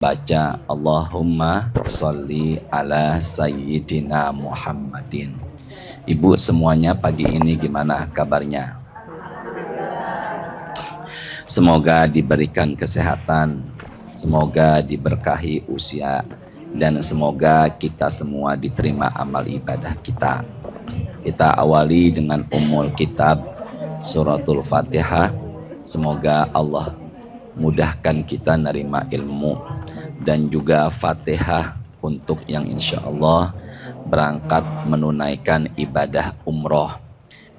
baca Allahumma sholli ala sayyidina Muhammadin. Ibu semuanya pagi ini gimana kabarnya? Semoga diberikan kesehatan, semoga diberkahi usia, dan semoga kita semua diterima amal ibadah kita. Kita awali dengan Ummul Kitab Suratul Fatihah. Semoga Allah mudahkan kita nerima ilmu dan juga Fatihah untuk yang insya Allah berangkat menunaikan ibadah umroh.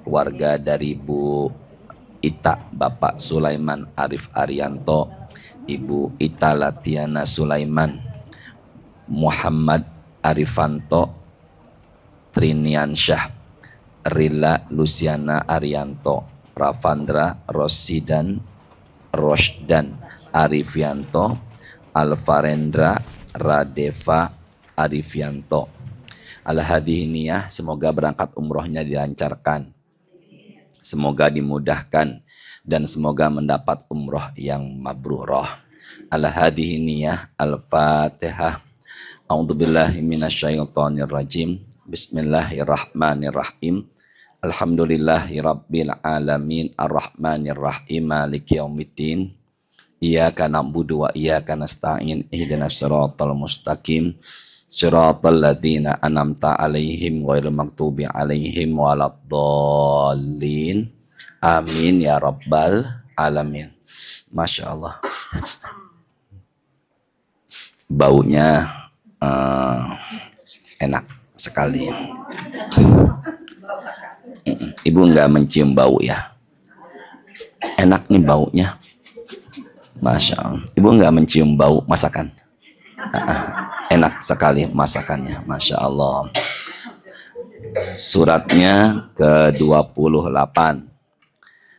Keluarga dari Bu Ita, Bapak Sulaiman Arif Arianto, Ibu Ita Latiana Sulaiman, Muhammad Arifanto, Triniansyah, Rila Luciana Arianto, Ravandra Rosidan Rosdan Arifianto, Alfarendra Radeva Arifianto. Al-Hadiniyah, semoga berangkat umrohnya dilancarkan, semoga dimudahkan, dan semoga mendapat umroh yang mabrurah. Al-Hadiniyah, Al-Fatihah. A'udzubillahi minasyaitonirrajim. Bismillahirrahmanirrahim. Alhamdulillahirabbil alamin arrahmanirrahim maliki yaumiddin. Iyyaka na'budu wa iyyaka nasta'in ihdinas siratal mustaqim siratal ladzina an'amta 'alaihim ghairil maghdubi 'alaihim waladdallin. Amin ya rabbal alamin. Masya Allah. Baunya enak sekali. Ibu nggak mencium bau ya? Enak nih baunya. Masya Allah. Ibu nggak mencium bau masakan? Enak sekali masakannya. Masya Allah. Suratnya ke-28.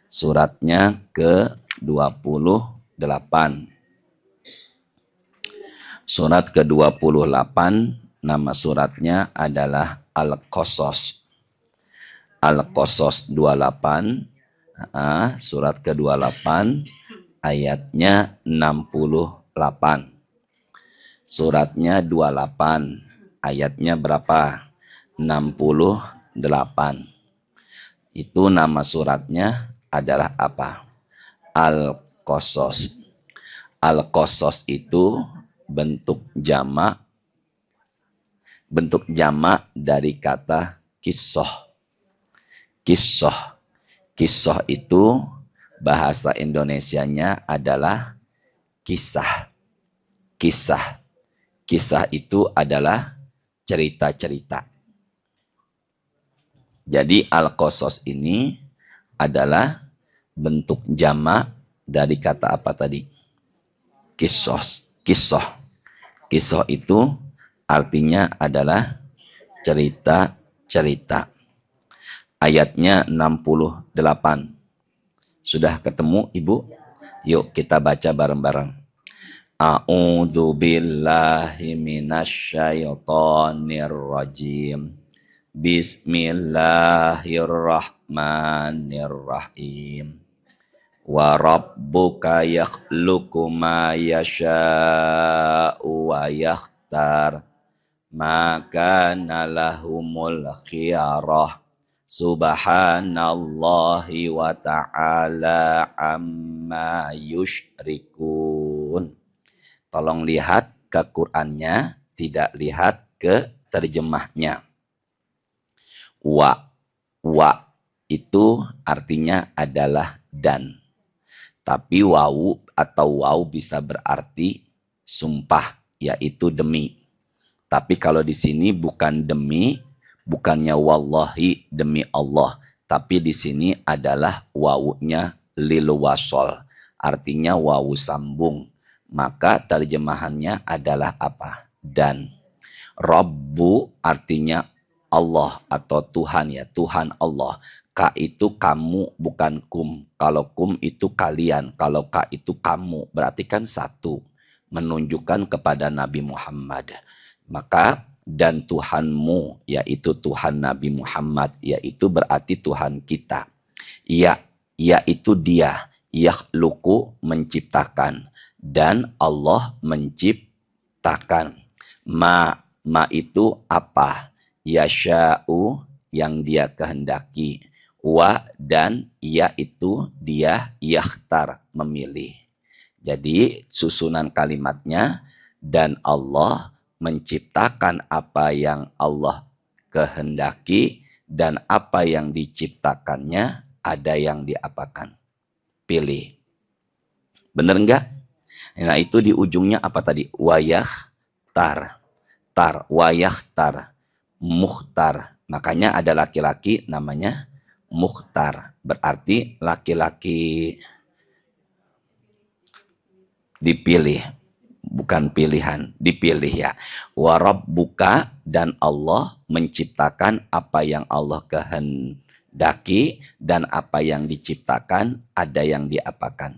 Suratnya ke-28. Surat ke-28, nama suratnya adalah Al-Qasas. Al-Qasas 28, surat ke-28, ayatnya 68. Suratnya 28, ayatnya berapa? 68. Itu nama suratnya adalah apa? Al-Qasas. Al-Qasas itu bentuk jamak dari kata kisah. Kisah itu bahasa Indonesianya adalah kisah. Kisah itu adalah cerita-cerita. Jadi Al-Qasas ini adalah bentuk jamak dari kata apa tadi? Kisah. Kisah itu artinya adalah cerita-cerita. Ayatnya 68. Sudah ketemu Ibu? Yuk kita baca bareng-bareng. A'udzu billahi minasyaitonir rajim. Bismillahirrahmanirrahim. Wa rabbuka yakhluqu ma yasha'u wa yakhtar. Ma kana lahumul khiyarah. Subhanallahi wa ta'ala amma yushrikun. Tolong lihat ke Qur'annya, tidak lihat ke terjemahnya. Wa itu artinya adalah dan. Tapi wawu atau waw bisa berarti sumpah, yaitu demi. Tapi kalau di sini bukan demi, bukannya wallahi demi Allah, tapi di sini adalah wawunya lil wasol, artinya wawu sambung. Maka terjemahannya adalah apa? Dan. Rabbu artinya Allah atau Tuhan ya, Tuhan Allah. Ka itu kamu bukan kum. Kalau kum itu kalian, kalau ka itu kamu, berarti kan satu, menunjukkan kepada Nabi Muhammad. Maka dan Tuhanmu, yaitu Tuhan Nabi Muhammad, yaitu berarti Tuhan kita. Yaitu dia, yakhluqu menciptakan, dan Allah menciptakan. Ma itu apa? Yasha'u, yang dia kehendaki. Wa, dan ya itu dia yakhtar, memilih. Jadi susunan kalimatnya, dan Allah menciptakan apa yang Allah kehendaki, dan apa yang diciptakannya ada yang diapakan? Pilih. Bener enggak? Nah itu di ujungnya apa tadi? Wayah tar. Tar, wayah tar. Mukhtar. Makanya ada laki-laki namanya mukhtar. Berarti laki-laki dipilih, bukan pilihan, dipilih ya. Warab buka, dan Allah menciptakan apa yang Allah kehendaki, dan apa yang diciptakan ada yang diapakan?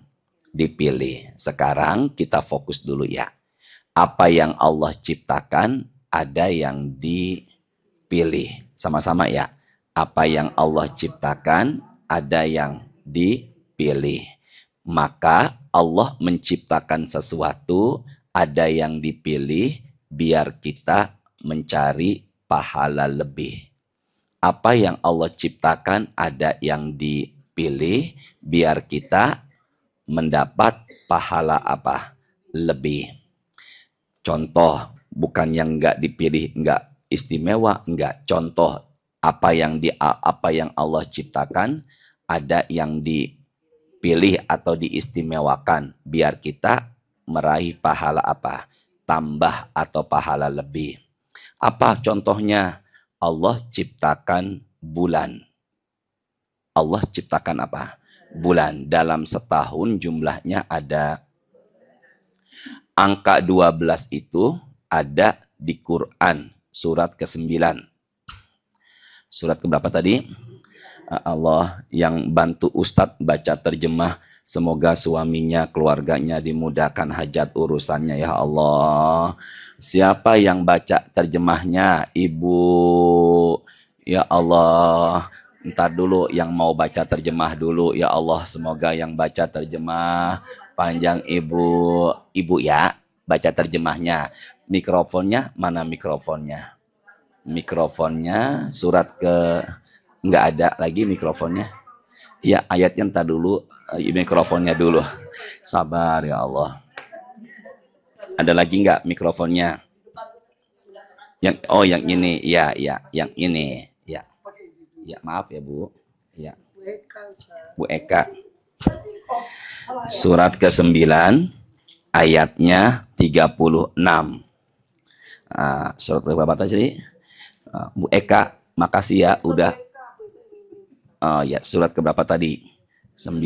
Dipilih. Sekarang kita fokus dulu ya. Apa yang Allah ciptakan ada yang dipilih. Sama-sama ya. Apa yang Allah ciptakan ada yang dipilih. Maka Allah menciptakan sesuatu, ada yang dipilih biar kita mencari pahala lebih. Apa yang Allah ciptakan ada yang dipilih biar kita mendapat pahala apa? Lebih. Contoh, bukan yang enggak dipilih, enggak istimewa, enggak. Contoh, apa yang Allah ciptakan ada yang dipilih atau diistimewakan biar kita meraih pahala apa? Tambah atau pahala lebih. Apa contohnya? Allah ciptakan bulan. Allah ciptakan apa? Bulan. Dalam setahun jumlahnya ada angka 12 itu ada di Quran surat ke-9. Surat keberapa tadi? Allah yang bantu Ustadz baca terjemah. Semoga suaminya, keluarganya dimudahkan hajat urusannya ya Allah. Siapa yang baca terjemahnya? Ibu. Ya Allah. Ntar dulu yang mau baca terjemah dulu. Ya Allah, semoga yang baca terjemah panjang ibu. Ibu ya, baca terjemahnya. Mikrofonnya, mana mikrofonnya? Mikrofonnya surat ke... Nggak ada lagi mikrofonnya. Ya, ayatnya ntar dulu. Mikrofonnya dulu. Sabar ya Allah. Ada lagi nggak mikrofonnya? Yang ini. Ya, yang ini. Ya. Ya, maaf ya, Bu. Ya. Bu Eka. Surat ke-9 ayatnya 36. Surat berapa tadi? Bu Eka, makasih ya udah. Ya, surat keberapa tadi? 9.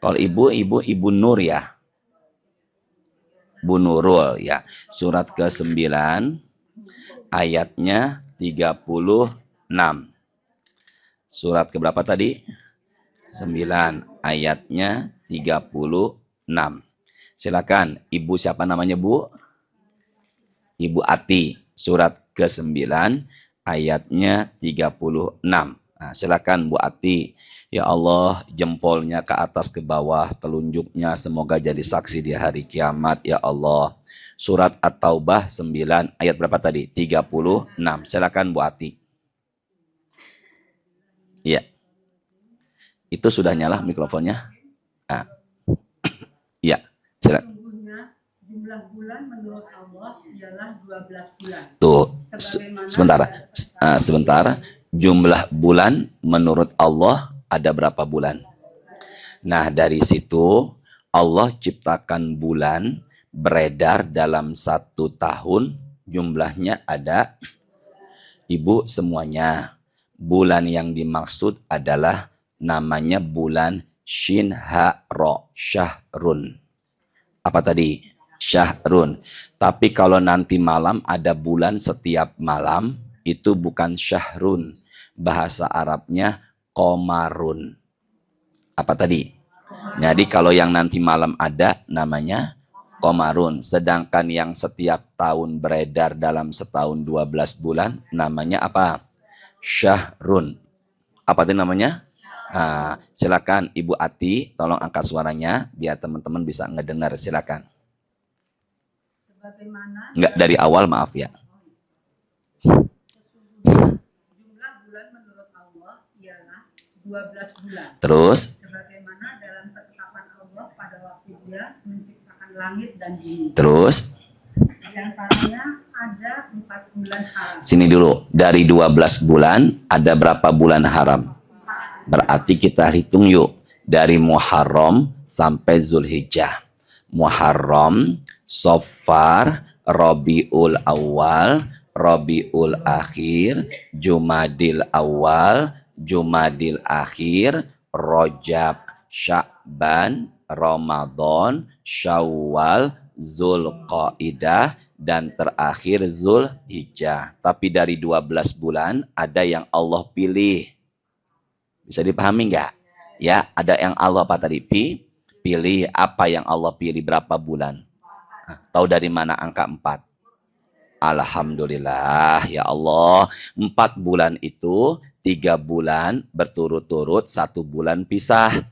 Kalau ibu Nur ya. Bu Nurul ya. Surat ke-9 ayatnya 36. Surat keberapa tadi? 9 ayatnya 36. Silakan, Ibu siapa namanya, Bu? Ibu Ati. Surat ke-9 ayatnya 36. Nah, silakan Bu Ati. Ya Allah, jempolnya ke atas ke bawah, telunjuknya semoga jadi saksi di hari kiamat ya Allah. Surat At-Taubah 9 ayat berapa tadi? 36. Silakan Bu Ati. Iya. Itu sudah nyala mikrofonnya? Iya, silakan. Jumlah bulan menurut Allah ialah 12 bulan. Tuh, sebentar. Jumlah bulan menurut Allah ada berapa bulan? Nah, dari situ Allah ciptakan bulan beredar dalam 1 tahun, jumlahnya ada, Ibu semuanya. Bulan yang dimaksud adalah namanya bulan Shin Ha Ro, Syahrun. Apa tadi? Syahrun. Tapi kalau nanti malam ada bulan setiap malam, itu bukan syahrun. Bahasa Arabnya komarun. Apa tadi? Jadi kalau yang nanti malam ada namanya komarun. Sedangkan yang setiap tahun beredar dalam setahun 12 bulan namanya apa? Syahrun. Apa itu namanya? Nah, silakan Ibu Ati, tolong angkat suaranya biar teman-teman bisa ngedengar. Silakan. Enggak dari awal, maaf ya. Jumlah bulan menurut Allah ialah 12 bulan. Terus? Sebagaimana dalam ketetapan Allah pada waktu Dia menciptakan langit dan bumi. Terus? Di antaranya ada 4 bulan haram. Sini dulu, dari 12 bulan ada berapa bulan haram? Berarti kita hitung yuk, dari Muharram sampai Zulhijjah. Muharram, Safar, Rabiul Awal, Rabiul Akhir, Jumadil Awal, Jumadil Akhir, Rajab, Sya'ban, Ramadan, Syawal, Zulqaidah, dan terakhir Zulhijjah. Tapi dari 12 bulan ada yang Allah pilih. Bisa dipahami nggak? Ya, ada yang Allah apa tadi? Pilih. Apa yang Allah pilih? Berapa bulan? Nah, tahu dari mana angka 4? Alhamdulillah ya Allah. 4 bulan itu 3 bulan berturut-turut, 1 bulan pisah.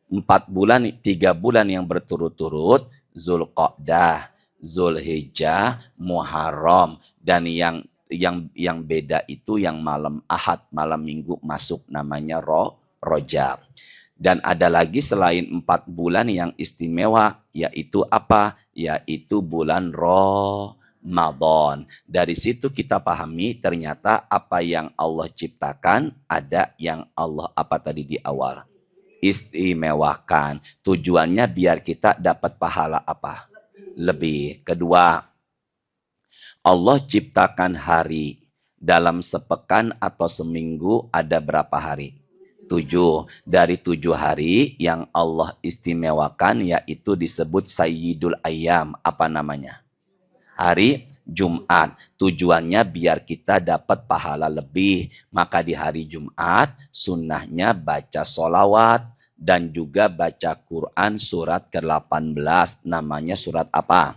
4 bulan, 3 bulan yang berturut-turut, Zulqa'dah, Zulhijjah, Muharram, dan yang beda itu yang malam Ahad, malam Minggu masuk namanya Rajab. Dan ada lagi selain 4 bulan yang istimewa, yaitu apa? Yaitu bulan Ramadan. Dari situ kita pahami ternyata apa yang Allah ciptakan ada yang Allah apa tadi di awal? Istimewakan. Tujuannya biar kita dapat pahala apa? Lebih. Kedua, Allah ciptakan hari. Dalam sepekan atau seminggu ada berapa hari? 7. Dari 7 hari yang Allah istimewakan yaitu disebut Sayyidul Ayyam. Apa namanya? Hari Jumat. Tujuannya biar kita dapat pahala lebih. Maka di hari Jumat sunnahnya baca sholawat dan juga baca Quran surat ke-18. Namanya surat apa?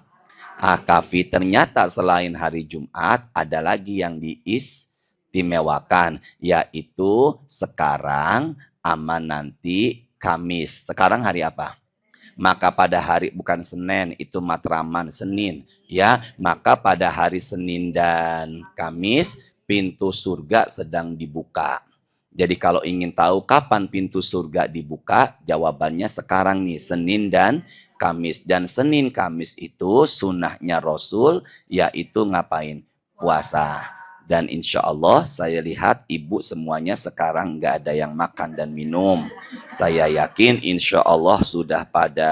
Al-Kahfi. Ternyata selain hari Jumat ada lagi yang diistimewakan, yaitu sekarang sama nanti Kamis. Sekarang hari apa? Maka pada hari, bukan Senin, itu Matraman, Senin, ya. Maka pada hari Senin dan Kamis pintu surga sedang dibuka. Jadi kalau ingin tahu kapan pintu surga dibuka, jawabannya sekarang nih, Senin dan Kamis. Dan Senin Kamis itu sunnahnya Rasul, yaitu ngapain? Puasa. Dan insya Allah saya lihat ibu semuanya sekarang nggak ada yang makan dan minum. Saya yakin insya Allah sudah pada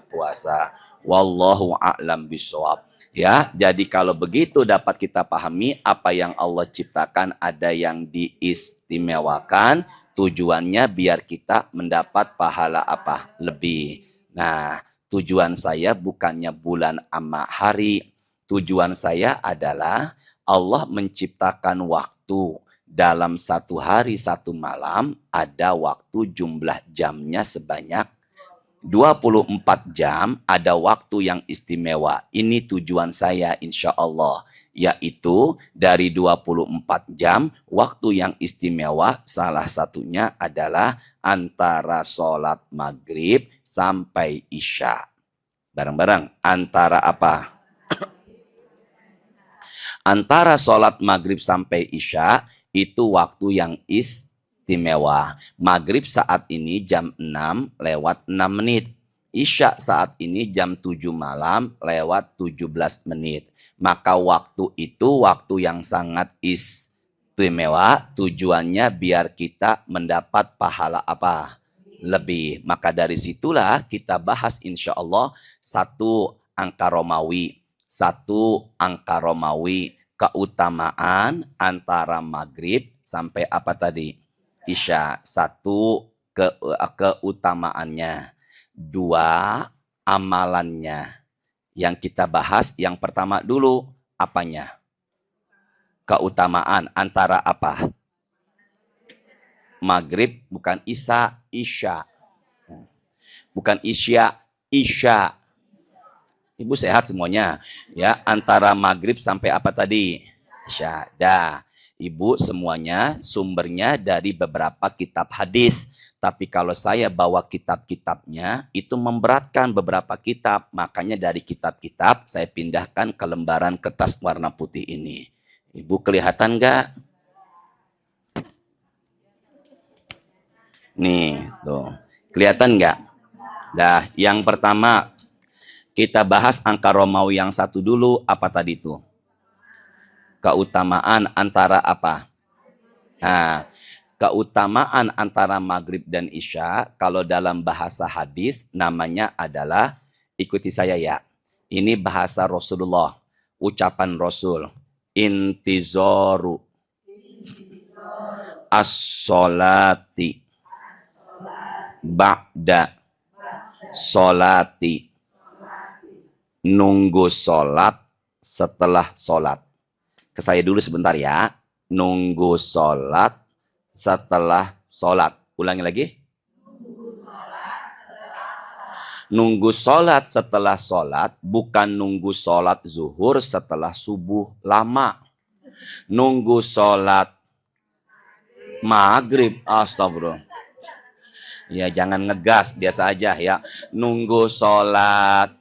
puasa. Wallahu a'lam bishawab. Ya, jadi kalau begitu dapat kita pahami apa yang Allah ciptakan ada yang diistimewakan. Tujuannya biar kita mendapat pahala apa? Lebih. Nah, tujuan saya bukannya bulan ama hari. Tujuan saya adalah Allah menciptakan waktu dalam 1 hari 1 malam ada waktu jumlah jamnya sebanyak 24 jam, ada waktu yang istimewa. Ini tujuan saya insya Allah, yaitu dari 24 jam waktu yang istimewa salah satunya adalah antara sholat maghrib sampai isya. Bareng-bareng, antara apa? Antara sholat maghrib sampai isya itu waktu yang istimewa. Maghrib saat ini jam 6 lewat 6 menit. Isya saat ini jam 7 malam lewat 17 menit. Maka waktu itu waktu yang sangat istimewa. Tujuannya biar kita mendapat pahala apa? Lebih. Maka dari situlah kita bahas insya Allah satu angka Romawi. Keutamaan antara maghrib sampai apa tadi? Isya. 1 keutamaannya. 2 amalannya. Yang kita bahas yang pertama dulu apanya? Keutamaan antara apa? Maghrib bukan isya. Bukan isya. Ibu sehat semuanya, ya. Antara maghrib sampai apa tadi? Isya. Dah. Ibu semuanya sumbernya dari beberapa kitab hadis. Tapi kalau saya bawa kitab-kitabnya, itu memberatkan beberapa kitab. Makanya dari kitab-kitab saya pindahkan ke lembaran kertas warna putih ini. Ibu kelihatan nggak? Nih, tuh. Kelihatan nggak? Nah, yang pertama, kita bahas angka Romawi yang satu dulu. Apa tadi itu? Keutamaan antara apa? Nah, keutamaan antara maghrib dan isya, kalau dalam bahasa hadis, namanya adalah, ikuti saya ya, ini bahasa Rasulullah, ucapan Rasul, intizoru as-solati ba'da solati, nunggu solat setelah solat. Ke saya dulu sebentar ya, nunggu solat setelah solat. Ulangi lagi. Nunggu solat setelah solat, bukan nunggu solat zuhur setelah subuh lama. Nunggu solat maghrib. Astagfirullah. Ya jangan ngegas, biasa aja ya. Nunggu solat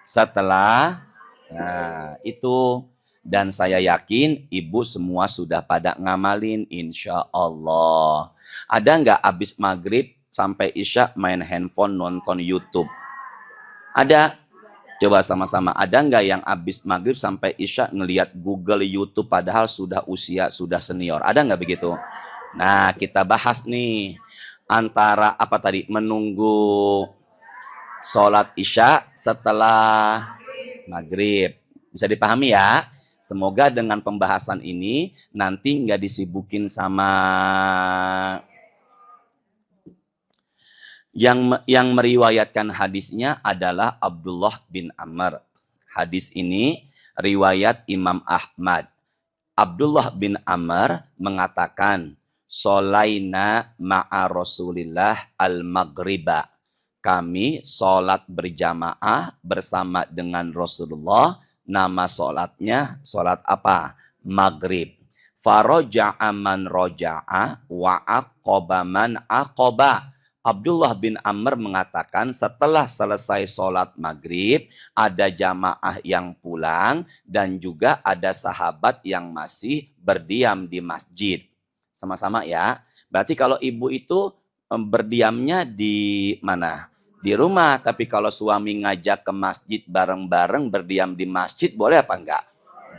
setelah, nah itu. Dan saya yakin ibu semua sudah pada ngamalin, insya Allah. Ada nggak abis maghrib sampai isya main handphone nonton YouTube? Ada? Coba sama-sama. Ada nggak yang abis maghrib sampai isya ngelihat Google YouTube padahal sudah usia, sudah senior? Ada nggak begitu? Nah kita bahas nih. Antara apa tadi? Menunggu sholat isya setelah maghrib. Bisa dipahami ya? Semoga dengan pembahasan ini nanti nggak disibukin sama yang meriwayatkan hadisnya adalah Abdullah bin Amr. Hadis ini riwayat Imam Ahmad. Abdullah bin Amr mengatakan, "Sholaina ma'a Rasulillah al-maghriba." Kami sholat berjamaah bersama dengan Rasulullah. Nama sholatnya, sholat apa? Maghrib. Faroja'a man roja'a wa aqoba man aqoba. Abdullah bin Amr mengatakan setelah selesai sholat maghrib, ada jamaah yang pulang dan juga ada sahabat yang masih berdiam di masjid. Sama-sama ya. Berarti kalau ibu itu berdiamnya di mana? Di rumah, tapi kalau suami ngajak ke masjid bareng-bareng berdiam di masjid, boleh apa enggak?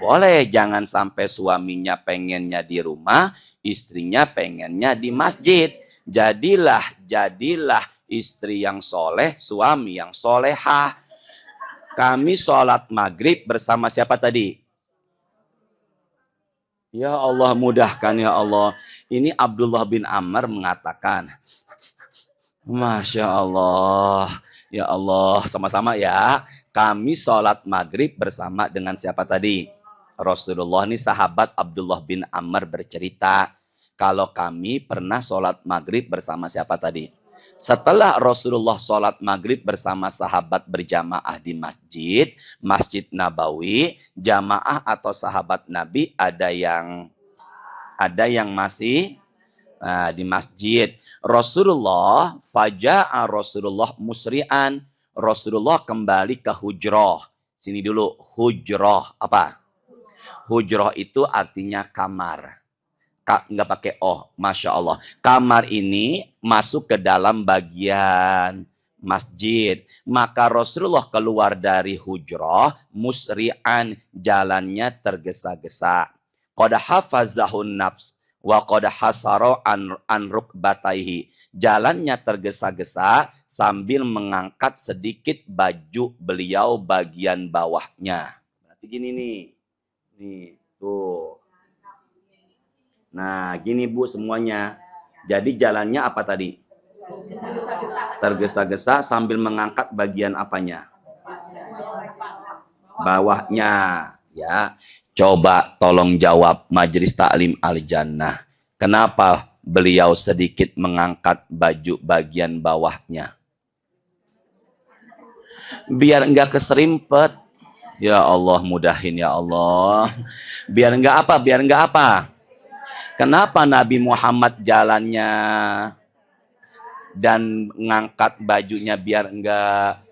Boleh, jangan sampai suaminya pengennya di rumah, istrinya pengennya di masjid. Jadilah istri yang soleh, suami yang solehah. Kami sholat maghrib bersama siapa tadi? Ya Allah, mudahkan ya Allah. Ini Abdullah bin Amr mengatakan, Masya Allah, ya Allah, sama-sama ya. Kami sholat maghrib bersama dengan siapa tadi? Rasulullah. Ini sahabat Abdullah bin Amr bercerita, kalau kami pernah sholat maghrib bersama siapa tadi? Setelah Rasulullah sholat maghrib bersama sahabat berjamaah di masjid, Masjid Nabawi, jamaah atau sahabat Nabi ada yang masih di masjid. Rasulullah musri'an. Rasulullah kembali ke hujroh. Sini dulu, hujroh apa? Hujroh itu artinya kamar. Nggak pakai oh, Masya Allah. Kamar ini masuk ke dalam bagian masjid. Maka Rasulullah keluar dari hujroh, musri'an, jalannya tergesa-gesa. Qad hafazahun nafs wa qad hasaro an rukbataihi. Jalannya tergesa-gesa sambil mengangkat sedikit baju beliau bagian bawahnya. Berarti gini nih. Nih, tuh. Nah, gini Bu semuanya. Jadi jalannya apa tadi? Tergesa-gesa sambil mengangkat bagian apanya? Bawahnya, ya. Coba tolong jawab Majelis Taklim Al-Jannah. Kenapa beliau sedikit mengangkat baju bagian bawahnya? Biar enggak keserimpet. Ya Allah, mudahin ya Allah. Biar enggak apa? Biar enggak apa? Kenapa Nabi Muhammad jalannya dan ngangkat bajunya biar enggak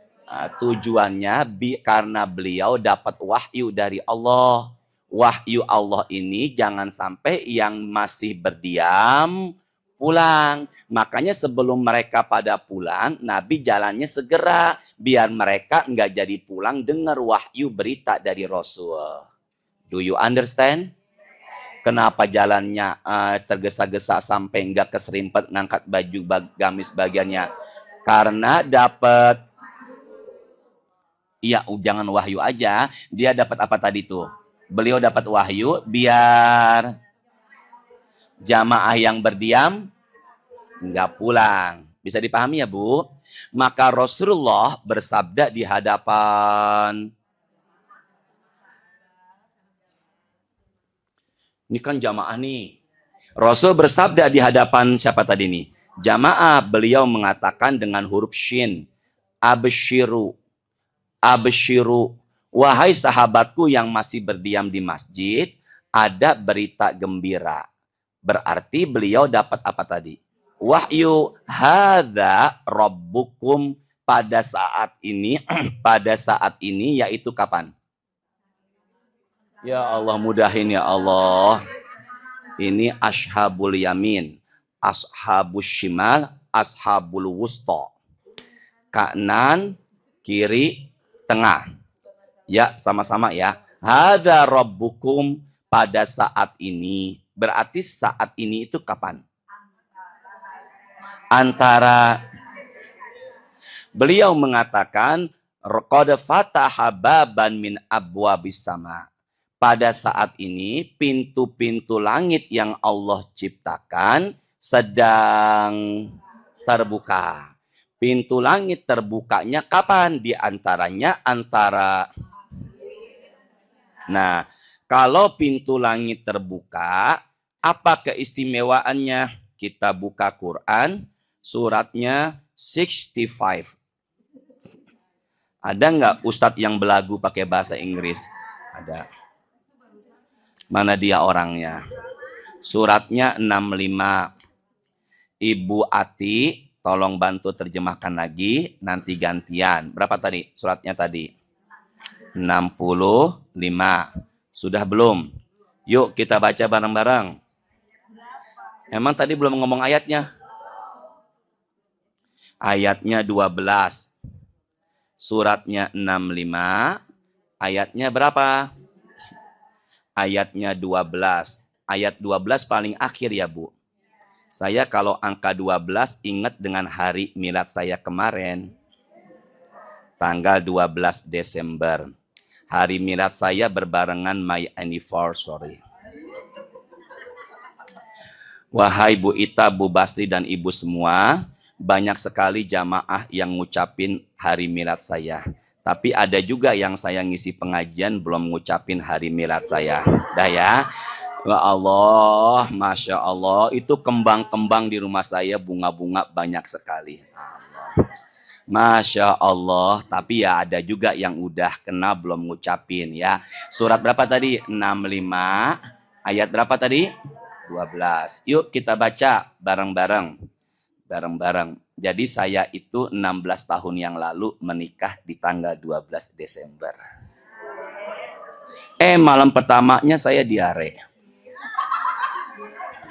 tujuannya karena beliau dapat wahyu dari Allah. Wahyu Allah ini jangan sampai yang masih berdiam pulang. Makanya sebelum mereka pada pulang, Nabi jalannya segera biar mereka enggak jadi pulang dengar wahyu berita dari Rasul. Do you understand? Kenapa jalannya tergesa-gesa sampai enggak keserimpet ngangkat baju gamis bagiannya? Karena dapat, iya jangan wahyu aja, dia dapat apa tadi tuh? Beliau dapat wahyu biar jamaah yang berdiam enggak pulang. Bisa dipahami ya Bu? Maka Rasulullah bersabda di hadapan, ini kan jamaah nih. Rasul bersabda di hadapan siapa tadi nih? Jamaah, beliau mengatakan dengan huruf shin, abshiru, abshiru. Wahai sahabatku yang masih berdiam di masjid, ada berita gembira. Berarti beliau dapat apa tadi? Wahyu, hadza rabbukum, pada saat ini, pada saat ini yaitu kapan? Ya Allah, mudahin ya Allah. Ini ashabul yamin, ashabus shimal, ashabul wusta. Kanan, kiri, tengah. Ya, sama-sama ya. Hadza rabbukum, pada saat ini. Berarti saat ini itu kapan? Antara, beliau mengatakan qad fataha baban min abwabis sama. Pada saat ini pintu-pintu langit yang Allah ciptakan sedang terbuka. Pintu langit terbukanya kapan? Di antaranya antara. Nah, kalau pintu langit terbuka, apa keistimewaannya? Kita buka Quran, suratnya 65. Ada nggak ustadz yang belagu pakai bahasa Inggris? Ada. Mana dia orangnya? Suratnya 65. Ibu Ati, tolong bantu terjemahkan lagi, nanti gantian. Berapa tadi suratnya tadi? 65. Sudah belum? Yuk kita baca bareng-bareng. Emang tadi belum ngomong ayatnya? Ayatnya 12. Suratnya 65. Ayatnya berapa? Ayatnya 12. Ayat 12 paling akhir ya Bu. Saya kalau angka 12 ingat dengan hari milad saya kemarin. Tanggal 12 Desember. Hari milad saya berbarengan my anniversary. Wahai Bu Ita, Bu Basri dan Ibu semua, banyak sekali jamaah yang ngucapin hari milad saya. Tapi ada juga yang saya ngisi pengajian belum ngucapin hari milad saya. Dah ya. Ya Allah, Masya Allah. Itu kembang-kembang di rumah saya, bunga-bunga banyak sekali. Masya Allah. Tapi ya ada juga yang udah kena belum ngucapin ya. Surat berapa tadi? 65. Ayat berapa tadi? 12. Yuk kita baca bareng-bareng. Bareng-bareng. Jadi saya itu 16 tahun yang lalu menikah di tanggal 12 Desember. Malam pertamanya saya diare.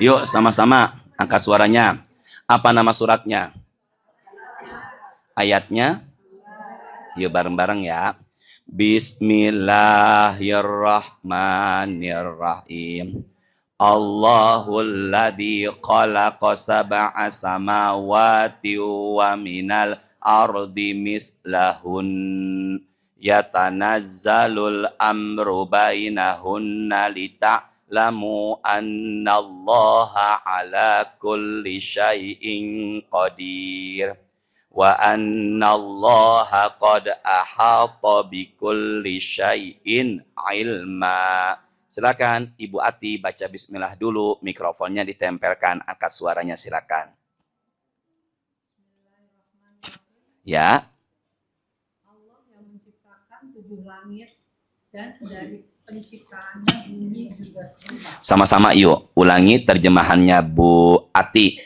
Yuk sama-sama angkat suaranya. Apa nama suratnya? Ayatnya? Yuk bareng-bareng ya. Bismillahirrahmanirrahim. Allahul ladzi khalaqa sab'a samawati wa minal ardi mislahun yatanazzalul amru bainahunna lita'lamu annallaha ala kulli syai'in qadir wa annallaha qad ahata bikulli syai'in ilma. Silakan Ibu Ati baca bismillah dulu, mikrofonnya ditempelkan, angkat suaranya silakan. Ya. Allah yang menciptakan 7 langit Dan dari penciptaannya bumi juga serupa. Sama-sama yuk, ulangi terjemahannya Bu Ati.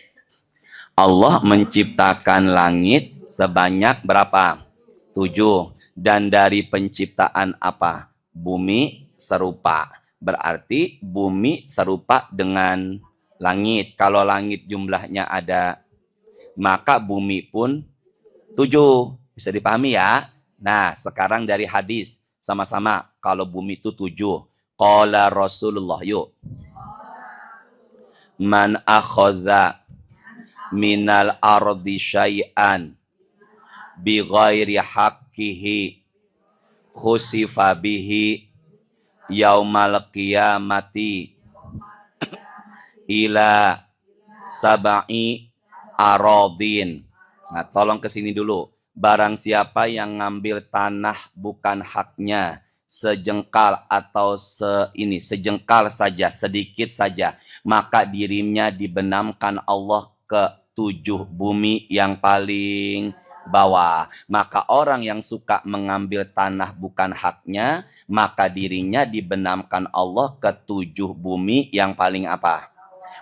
Allah menciptakan langit sebanyak berapa? 7. Dan dari penciptaan apa? Bumi serupa. Berarti bumi serupa dengan langit. Kalau langit jumlahnya ada, maka bumi pun 7. Bisa dipahami ya? Nah, sekarang dari hadis. Sama-sama, kalau bumi itu 7. Qala Rasulullah, yuk. Man akhadha minal ardi syai'an bi ghairi haqqihi khusifa bihi yaumal qiyamati ila sab'i aradin. Nah, tolong ke sini dulu. Barang siapa yang ngambil tanah bukan haknya, sejengkal atau sejengkal saja, sedikit saja, maka dirinya dibenamkan Allah ke 7 bumi yang paling bawah. Maka orang yang suka mengambil tanah bukan haknya, maka dirinya dibenamkan Allah ke 7 bumi yang paling apa?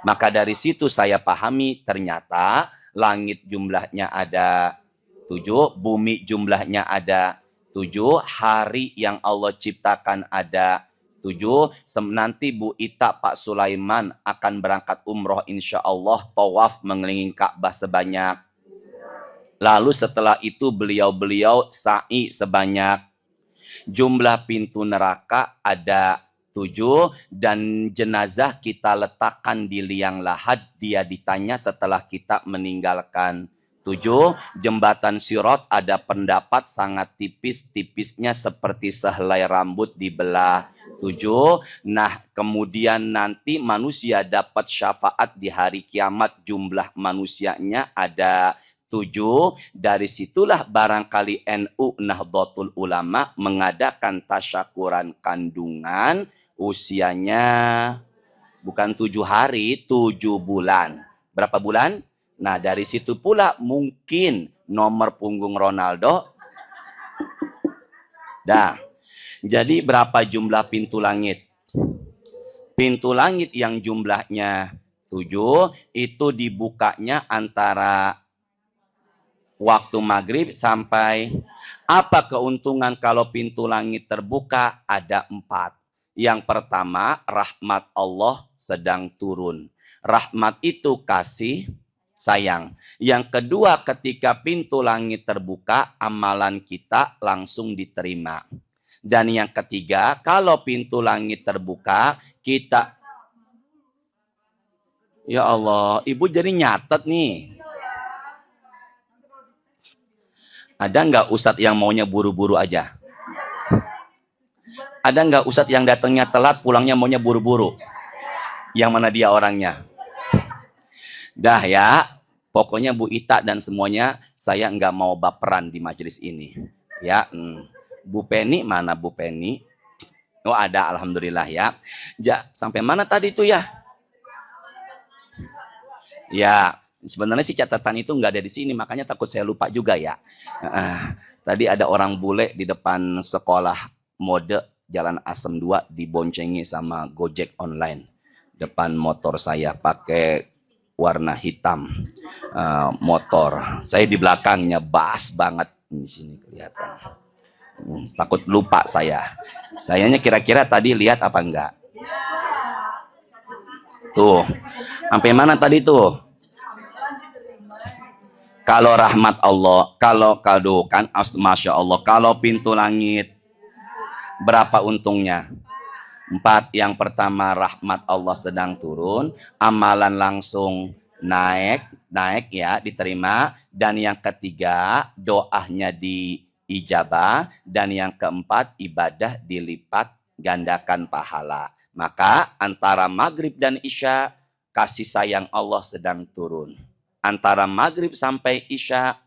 Maka dari situ saya pahami ternyata langit jumlahnya ada 7, bumi jumlahnya ada 7, hari yang Allah ciptakan ada 7. Nanti Bu Ita, Pak Sulaiman akan berangkat umroh insya Allah, tawaf mengelilingi Ka'bah sebanyak. Lalu setelah itu beliau-beliau sa'i sebanyak. Jumlah pintu neraka ada 7, dan jenazah kita letakkan di liang lahat, dia ditanya setelah kita meninggalkan 7. Jembatan Sirat ada pendapat sangat tipis-tipisnya seperti sehelai rambut dibelah 7. Nah, kemudian nanti manusia dapat syafaat di hari kiamat, jumlah manusianya ada 7. Dari situlah barangkali NU Nahdlatul Ulama mengadakan tasyakuran kandungan, usianya bukan 7 hari, 7 bulan. Berapa bulan? Nah, dari situ pula mungkin nomor punggung Ronaldo. Dah. Jadi berapa jumlah pintu langit? Pintu langit yang jumlahnya 7 itu dibukanya antara waktu maghrib sampai. Apa keuntungan kalau pintu langit terbuka? Ada 4. Yang pertama, rahmat Allah sedang turun. Rahmat itu kasih sayang. Yang kedua, ketika pintu langit terbuka, amalan kita langsung diterima. Dan yang ketiga, kalau pintu langit terbuka, kita... Ya Allah, Ibu jadi nyatet nih. Ada nggak ustadz yang maunya buru-buru aja? Ada nggak ustadz yang datangnya telat, pulangnya maunya buru-buru? Yang mana dia orangnya? Dah ya, pokoknya Bu Ita dan semuanya, saya nggak mau baperan di majelis ini. Ya, Bu Penny, mana Bu Penny? Oh ada, alhamdulillah ya. Sampai mana tadi tuh ya? Ya, sebenarnya sih catatan itu nggak ada di sini, makanya takut saya lupa juga ya. Tadi ada orang bule di depan sekolah mode Jalan Asem 2 diboncengi sama Gojek online. Depan motor saya pakai warna hitam, motor. Saya di belakangnya, bas banget di sini kelihatan. Takut lupa saya. Sayanya kira-kira tadi lihat apa enggak? Tuh, sampai mana tadi tuh? Kalau rahmat Allah, kalau kan, masya Allah, kalau pintu langit, berapa untungnya? 4. Yang pertama, rahmat Allah sedang turun, amalan langsung naik ya, diterima. Dan yang ketiga, doanya diijabah. Dan yang keempat, ibadah dilipat gandakan pahala. Maka antara maghrib dan isya, kasih sayang Allah sedang turun. Antara maghrib sampai isya,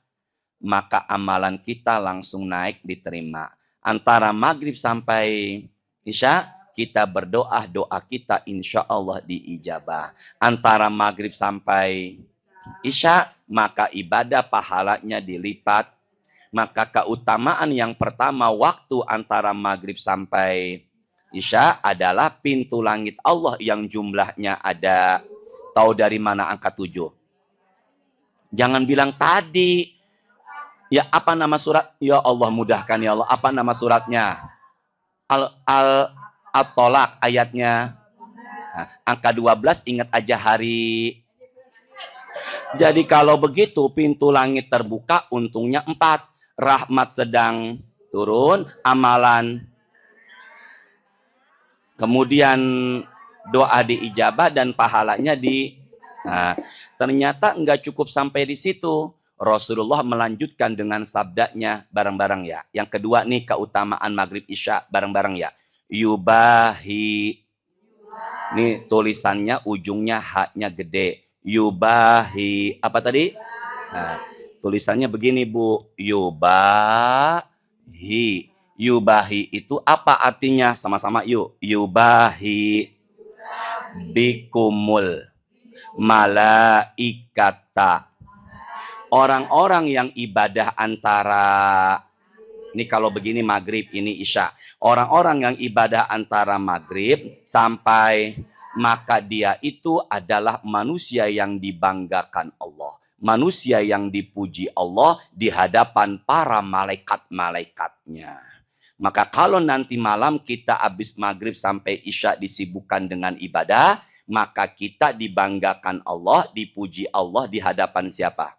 maka amalan kita langsung naik diterima. Antara maghrib sampai isya, kita berdoa, doa kita insya Allah diijabah. Antara maghrib sampai isya, maka ibadah pahalanya dilipat Maka keutamaan yang pertama waktu antara maghrib sampai isya adalah pintu langit Allah yang jumlahnya ada. Tahu dari mana angka 7? Jangan bilang tadi. Ya, apa nama surat? Ya Allah, mudahkan ya Allah. Apa nama suratnya? At-Tolak ayatnya. Nah, angka 12 ingat aja hari. Jadi kalau begitu pintu langit terbuka, untungnya 4. Rahmat sedang turun, amalan. Kemudian doa diijabah dan pahalanya di. Nah, ternyata enggak cukup sampai di situ. Rasulullah melanjutkan dengan sabdanya bareng-bareng ya. Yang kedua nih keutamaan maghrib isya bareng-bareng ya. Yubahi. Nih tulisannya ujungnya haknya gede. Yubahi. Apa tadi? Nah, tulisannya begini Bu. Yubahi. Yubahi itu apa artinya? Sama-sama yuk. Yubahi bikumul malaikata. Orang-orang yang ibadah antara, ini kalau begini maghrib, ini isya. Orang-orang yang ibadah antara maghrib sampai, maka dia itu adalah manusia yang dibanggakan Allah. Manusia yang dipuji Allah di hadapan para malaikat-malaikatnya. Maka kalau nanti malam kita habis maghrib sampai isya disibukkan dengan ibadah, maka kita dibanggakan Allah, dipuji Allah di hadapan siapa?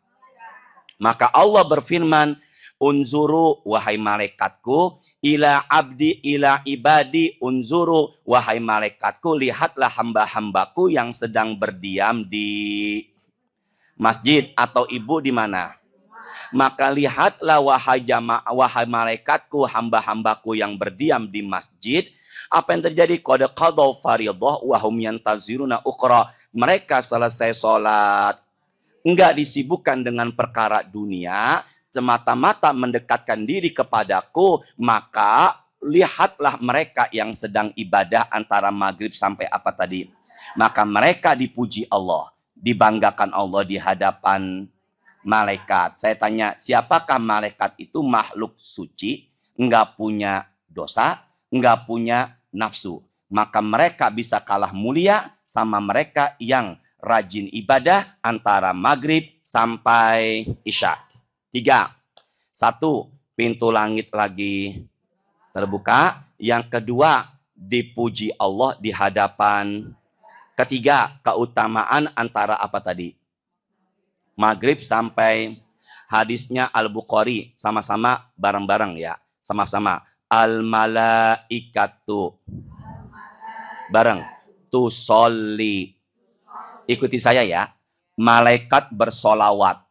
Maka Allah berfirman, unzuru wahai malaikatku, ila abdi ila ibadi unzuru wahai malaikatku, lihatlah hamba-hambaku yang sedang berdiam di masjid atau ibu di mana? Maka lihatlah wahai jamaah, wahai malaikatku, hamba-hambaku yang berdiam di masjid. Apa yang terjadi? Qad qadaw fardhah wa hum yantaziruna ukhra. Mereka selesai sholat, enggak disibukkan dengan perkara dunia, semata-mata mendekatkan diri kepadaku, maka lihatlah mereka yang sedang ibadah antara maghrib sampai apa tadi? Maka mereka dipuji Allah, dibanggakan Allah di hadapan malaikat. Saya tanya, siapakah malaikat itu? Makhluk suci, enggak punya dosa, enggak punya nafsu. Maka mereka bisa kalah mulia sama mereka yang rajin ibadah antara maghrib sampai isya. 3. 1. Pintu langit lagi terbuka. Yang kedua, dipuji Allah di hadapan. Ketiga, keutamaan antara apa tadi? Maghrib sampai, hadisnya Al-Bukhari. Sama-sama bareng-bareng ya. Sama-sama. Al-malaikatu. Bareng. Tusolli. Ikuti saya ya. Malaikat bersolawat.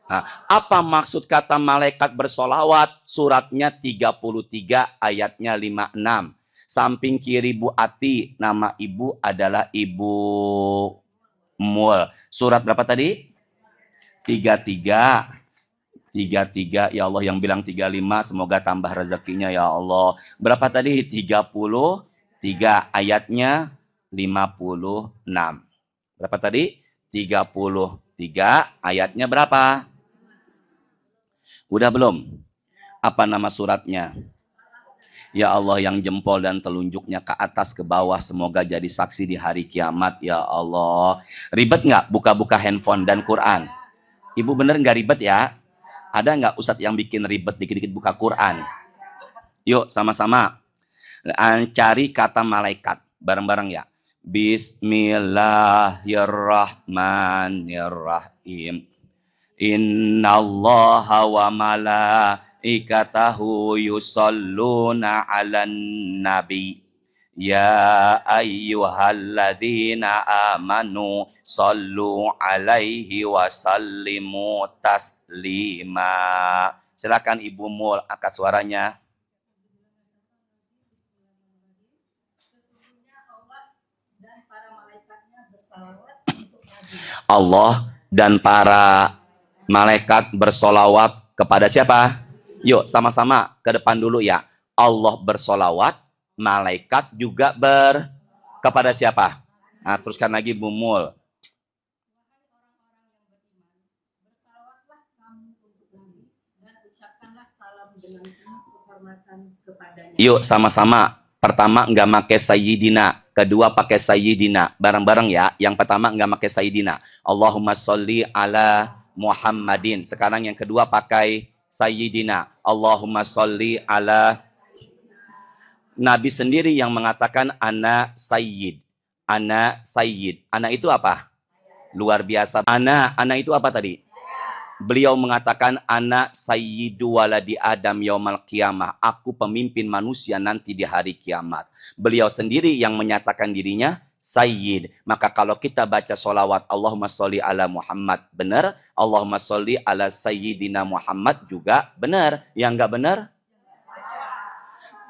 Nah, apa maksud kata malaikat bersolawat? Suratnya 33 ayatnya 56. Samping kiri Bu Ati, nama ibu adalah Ibu Mul. Surat berapa tadi? 33. 33, ya Allah, yang bilang 35, semoga tambah rezekinya ya Allah. Berapa tadi? 33 ayatnya 56. Berapa tadi? 33 ayatnya berapa? Udah belum? Apa nama suratnya? Ya Allah, yang jempol dan telunjuknya ke atas ke bawah, semoga jadi saksi di hari kiamat ya Allah. Ribet nggak buka-buka handphone dan Quran? Ibu bener nggak ribet ya? Ada nggak ustadz yang bikin ribet dikit-dikit buka Quran? Yuk sama-sama cari kata malaikat bareng-bareng ya. Bismillahirrahmanirrahim. Innallaha wa malaikatahu yusalluna 'alan nabi. Ya ayyuhalladzina amanu sallu 'alaihi wa sallimu taslima. Silakan Ibu Mul, angkat suaranya. Allah dan para malaikat bersolawat kepada siapa? Yuk sama-sama ke depan dulu ya. Allah bersolawat, malaikat juga kepada siapa? Nah, teruskan lagi Bu Mul. Yuk sama-sama. Pertama nggak pakai sayyidina, kedua pakai sayyidina. Bareng-bareng ya. Yang pertama nggak pakai sayyidina. Allahumma sholli ala Muhammadin. Sekarang yang kedua pakai sayyidina. Allahumma sholli ala. Nabi sendiri yang mengatakan ana sayyid. Ana sayyid. Ana itu apa? Luar biasa. Ana itu apa tadi? Beliau mengatakan anak sayyidu waladi Adam yaumal qiyamah. Aku pemimpin manusia nanti di hari kiamat. Beliau sendiri yang menyatakan dirinya sayyid. Maka kalau kita baca sholawat Allahumma sholli ala Muhammad benar, Allahumma sholli ala sayyidina Muhammad juga benar. Yang enggak benar?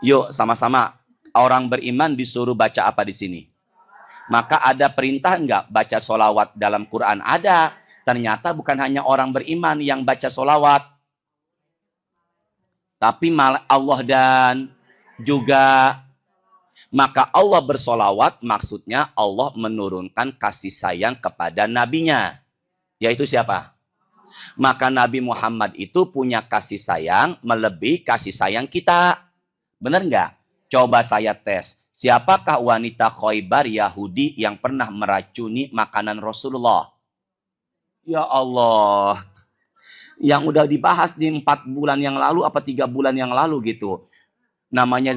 Yuk sama-sama. Orang beriman disuruh baca apa di sini? Maka ada perintah enggak baca sholawat dalam Quran? Ada. Ternyata bukan hanya orang beriman yang baca sholawat. Tapi Allah dan juga. Maka Allah bersolawat maksudnya Allah menurunkan kasih sayang kepada nabinya. Yaitu siapa? Maka Nabi Muhammad itu punya kasih sayang melebihi kasih sayang kita. Benar nggak? Coba saya tes. Siapakah wanita Khaybar Yahudi yang pernah meracuni makanan Rasulullah? Ya Allah, yang udah dibahas di 4 bulan yang lalu apa 3 bulan yang lalu gitu. Namanya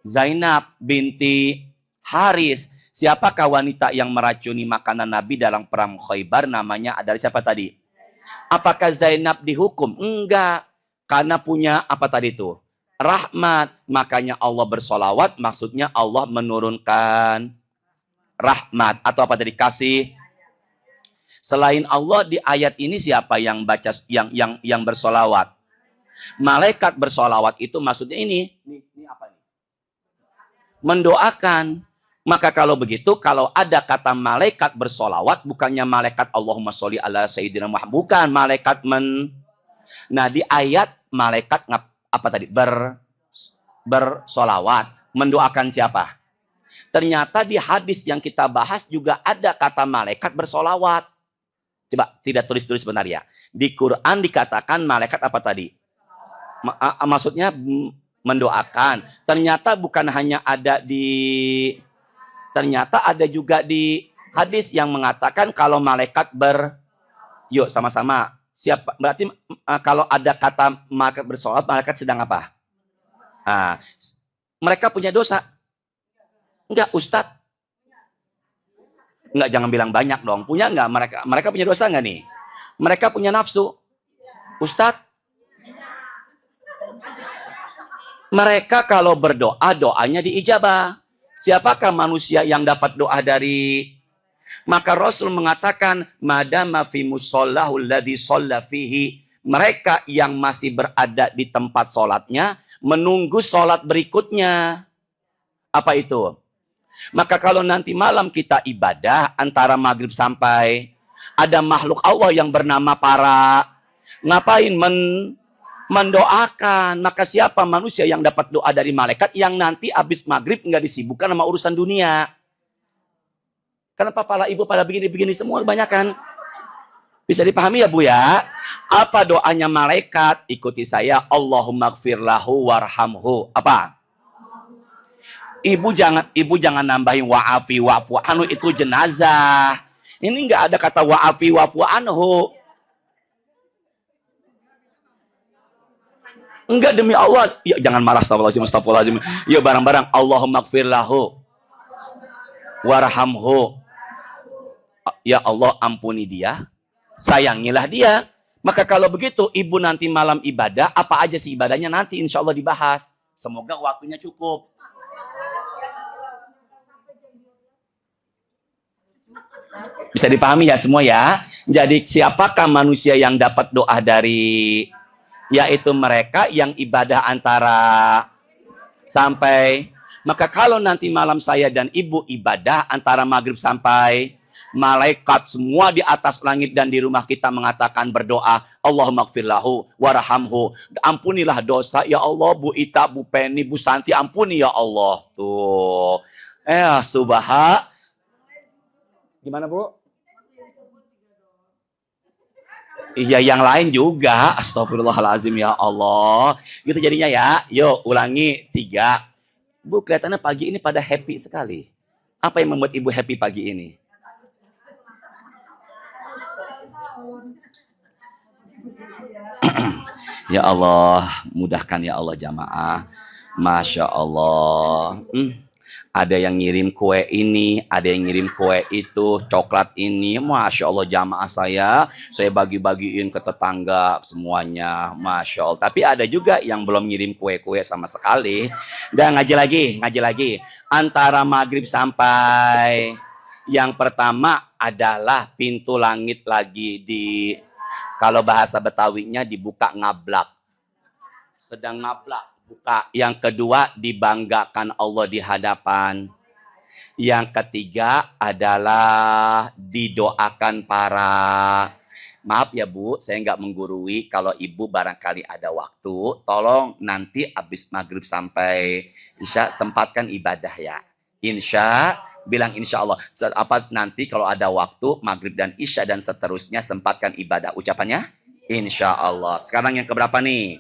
Zainab binti Haris. Siapakah wanita yang meracuni makanan Nabi dalam perang Khaybar? Namanya adalah siapa tadi? Apakah Zainab dihukum? Enggak. Karena punya apa tadi itu? Rahmat. Makanya Allah bersolawat, maksudnya Allah menurunkan rahmat. Atau apa tadi? Kasih. Selain Allah di ayat ini siapa yang baca yang bersolawat? Malaikat bersolawat itu maksudnya ini apa nih? Mendoakan. Maka kalau begitu, kalau ada kata malaikat bersolawat, bukannya malaikat Allahumma sholli ala sayyidina Muhammad, bukan malaikat Nah di ayat malaikat apa tadi? Bersolawat, mendoakan siapa? Ternyata di hadis yang kita bahas juga ada kata malaikat bersolawat. Coba tidak tulis-tulis benar ya. Di Quran dikatakan malaikat apa tadi? Maksudnya mendoakan. Ternyata bukan hanya ada ternyata ada juga di hadis yang mengatakan kalau malaikat yuk sama-sama. Siapa? Berarti kalau ada kata malaikat bersolawat, malaikat sedang apa? Mereka punya dosa? Enggak, Ustadz. Enggak, jangan bilang banyak dong. Punya enggak mereka? Mereka punya dosa enggak nih? Mereka punya nafsu. Ustadz? Mereka kalau berdoa, doanya diijabah. Siapakah manusia yang dapat doa dari? Maka Rasul mengatakan, madama fi musallahu alladhi shalla fihi. Mereka yang masih berada di tempat sholatnya, menunggu sholat berikutnya. Apa itu? Maka kalau nanti malam kita ibadah antara maghrib sampai ada makhluk Allah yang bernama para ngapain mendoakan. Maka siapa manusia yang dapat doa dari malaikat yang nanti habis maghrib nggak disibukkan sama urusan dunia? Kenapa pala ibu pada begini-begini semua kebanyakan? Bisa dipahami ya Bu ya? Apa doanya malaikat? Ikuti saya. Allahumma gfir lahu warhamhu. Apa? Ibu jangan nambahin wa'afi wa'fu anhu, itu jenazah. Ini nggak ada kata wa'afi wa'fu anhu. Enggak, demi Allah. Ya, jangan marah, astagfirullahaladzim. Ya barang-barang. Allahumma gfir lahu warhamhu. Ya Allah, ampuni dia, sayangilah dia. Maka kalau begitu ibu nanti malam ibadah, apa aja sih ibadahnya nanti insya Allah dibahas. Semoga waktunya cukup. Bisa dipahami ya semua ya. Jadi siapakah manusia yang dapat doa dari? Yaitu mereka yang ibadah antara sampai. Maka kalau nanti malam saya dan ibu ibadah antara maghrib sampai, malaikat semua di atas langit dan di rumah kita mengatakan berdoa, Allahumma gfir lahu warhamhu. Ampunilah dosa ya Allah, Bu Ita, Bu Penny, Bu Santi, ampuni ya Allah. Tuh. Gimana Bu? Iya, yang lain juga. Astagfirullahalazim, ya Allah. Gitu jadinya ya. Yuk, ulangi 3. Bu, kelihatannya pagi ini pada happy sekali. Apa yang membuat Ibu happy pagi ini? Ya Allah, mudahkan ya Allah jamaah. Masya Allah. Ada yang ngirim kue ini, ada yang ngirim kue itu, coklat ini. Masya Allah jamaah saya bagi-bagiin ke tetangga semuanya. Masya Allah. Tapi ada juga yang belum ngirim kue-kue sama sekali. Dan ngaji lagi. Antara maghrib sampai yang pertama adalah pintu langit lagi kalau bahasa Betawinya dibuka ngablak. Sedang ngablak, buka. Yang kedua dibanggakan Allah di hadapan. Yang ketiga adalah didoakan para, maaf ya Bu, saya nggak menggurui. Kalau Ibu barangkali ada waktu, tolong nanti habis maghrib sampai isya sempatkan ibadah ya. Bilang insya Allah. Apa nanti kalau ada waktu maghrib dan isya dan seterusnya sempatkan ibadah. Ucapannya insya Allah. Sekarang yang keberapa nih?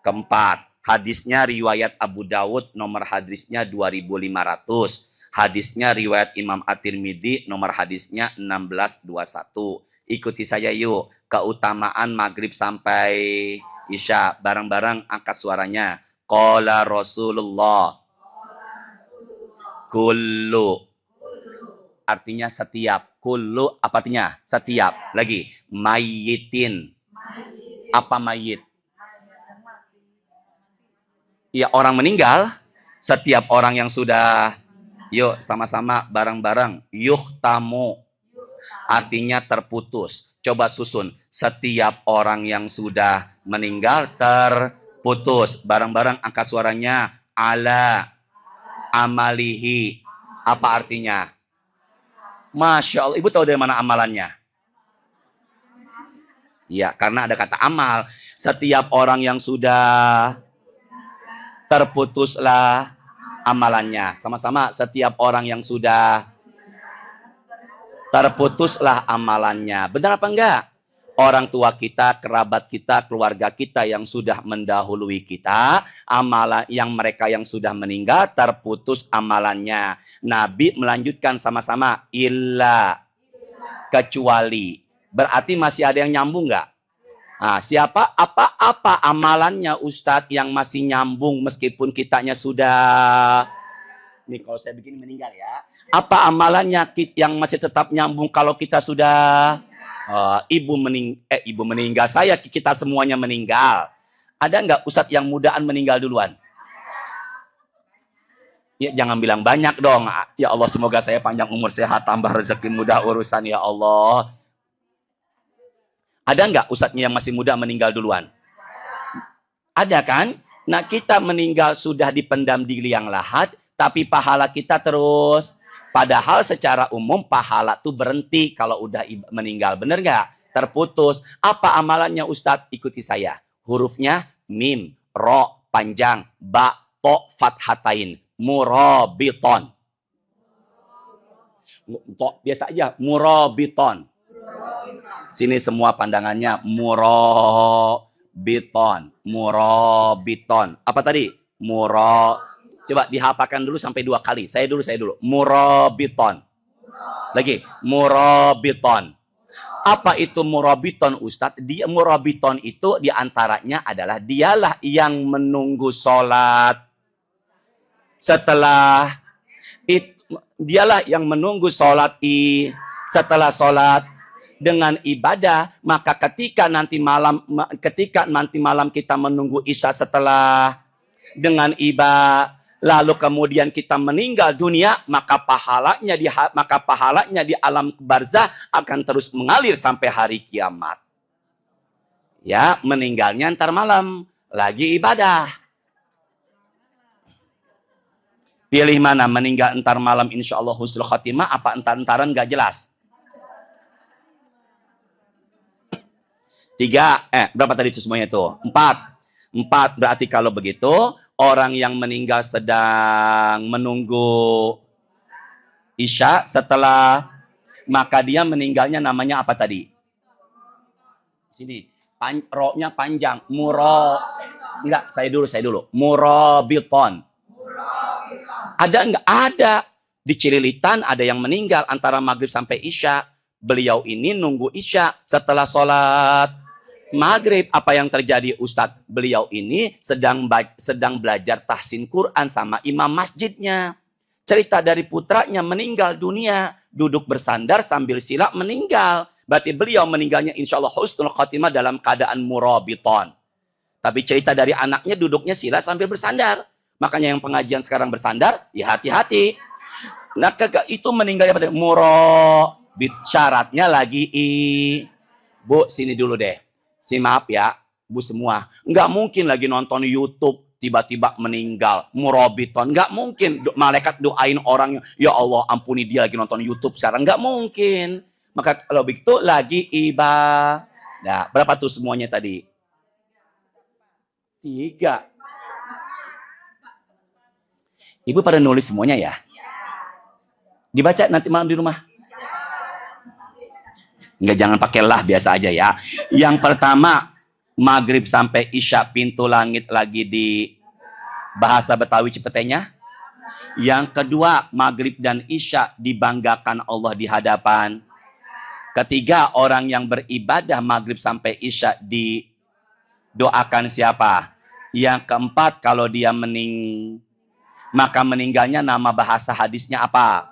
Keempat. Hadisnya riwayat Abu Dawud, nomor hadisnya 2500. Hadisnya riwayat Imam At-Tirmidzi, nomor hadisnya 1621. Ikuti saya yuk. Keutamaan maghrib sampai isya. Bareng-bareng angkat suaranya. Qala Rasulullah. Kullu. Artinya setiap. Kullu apa artinya? Setiap. Lagi. Mayyitin. Apa mayyit? Ya, orang meninggal. Setiap orang yang sudah, yuk sama-sama bareng-bareng, yuhtamu, artinya terputus. Coba susun, setiap orang yang sudah meninggal terputus. Bareng-bareng angkat suaranya, ala amalihi. Apa artinya? Masya Allah, Ibu tahu dari mana amalannya? Ya, karena ada kata amal. Setiap orang yang sudah terputuslah amalannya. Sama-sama, setiap orang yang sudah terputuslah amalannya. Benar apa enggak? Orang tua kita, kerabat kita, keluarga kita yang sudah mendahului kita, amalan yang mereka yang sudah meninggal terputus amalannya. Nabi melanjutkan sama-sama, illa, kecuali. Berarti masih ada yang nyambung enggak? Nah, siapa apa amalannya Ustadz yang masih nyambung meskipun kitanya sudah, nih kalau saya begini meninggal ya, apa amalannya yang masih tetap nyambung kalau kita sudah ibu meninggal, kita semuanya meninggal. Ada nggak Ustadz yang mudaan meninggal duluan? Ya, jangan bilang banyak dong. Ya Allah, semoga saya panjang umur, sehat, tambah rezeki, mudah urusan ya Allah. Ada nggak Ustadznya yang masih muda meninggal duluan? Ada kan? Nah, kita meninggal sudah dipendam di liang lahat, tapi pahala kita terus. Padahal secara umum pahala tuh berhenti kalau udah meninggal. Bener nggak? Terputus. Apa amalannya Ustadz? Ikuti saya. Hurufnya mim, ro, panjang, ba, to, fathatain. Murabiton. Biasa aja, murabiton. Sini semua pandangannya murabiton. Apa tadi? Coba dihafalkan dulu sampai 2 kali. Saya dulu. Murabiton. Lagi, murabiton. Apa itu murabiton Ustadz? Murabiton itu diantaranya adalah dialah yang menunggu sholat. Setelah itu, dialah yang menunggu sholat setelah sholat dengan ibadah, maka ketika nanti malam kita menunggu isya setelah dengan ibadah, lalu kemudian kita meninggal dunia, maka pahalanya di alam barzah akan terus mengalir sampai hari kiamat. Ya, meninggalnya ntar malam lagi ibadah. Pilih mana, meninggal entar malam insya Allah husnul khotimah, apa entar-entaran gak jelas? 3, berapa tadi itu semuanya itu? 4 berarti kalau begitu, orang yang meninggal sedang menunggu isya setelah, maka dia meninggalnya namanya apa tadi? Sini. Ro-nya panjang. Enggak, saya dulu. Murabiton. Ada enggak? Ada. Di Cililitan ada yang meninggal antara maghrib sampai isya. Beliau ini nunggu isya setelah sholat maghrib. Apa yang terjadi Ustadz? Beliau ini sedang belajar tahsin Quran sama imam masjidnya. Cerita dari putranya meninggal dunia. Duduk bersandar sambil sila meninggal. Berarti beliau meninggalnya insya Allah husnul khatimah dalam keadaan murabiton. Tapi cerita dari anaknya duduknya sila sambil bersandar. Makanya yang pengajian sekarang bersandar, ya hati-hati. Nah, itu meninggalnya pada murabit. Syaratnya lagi Bu, sini dulu deh. Maaf ya, Bu semua. Nggak mungkin lagi nonton YouTube, tiba-tiba meninggal. Murabiton. Nggak mungkin. Malaikat doain orang, ya Allah ampuni dia lagi nonton YouTube sekarang. Nggak mungkin. Maka kalau begitu lagi ibadah. Berapa tuh semuanya tadi? 3. Ibu pada nulis semuanya ya? Dibaca nanti malam di rumah. Enggak, jangan pakai lah, biasa aja ya. Yang pertama, maghrib sampai isya pintu langit lagi di bahasa Betawi Cipetenya. Yang kedua, maghrib dan isya dibanggakan Allah di hadapan. Ketiga, orang yang beribadah maghrib sampai isya didoakan siapa? Yang keempat, kalau dia maka meninggalnya nama bahasa hadisnya apa?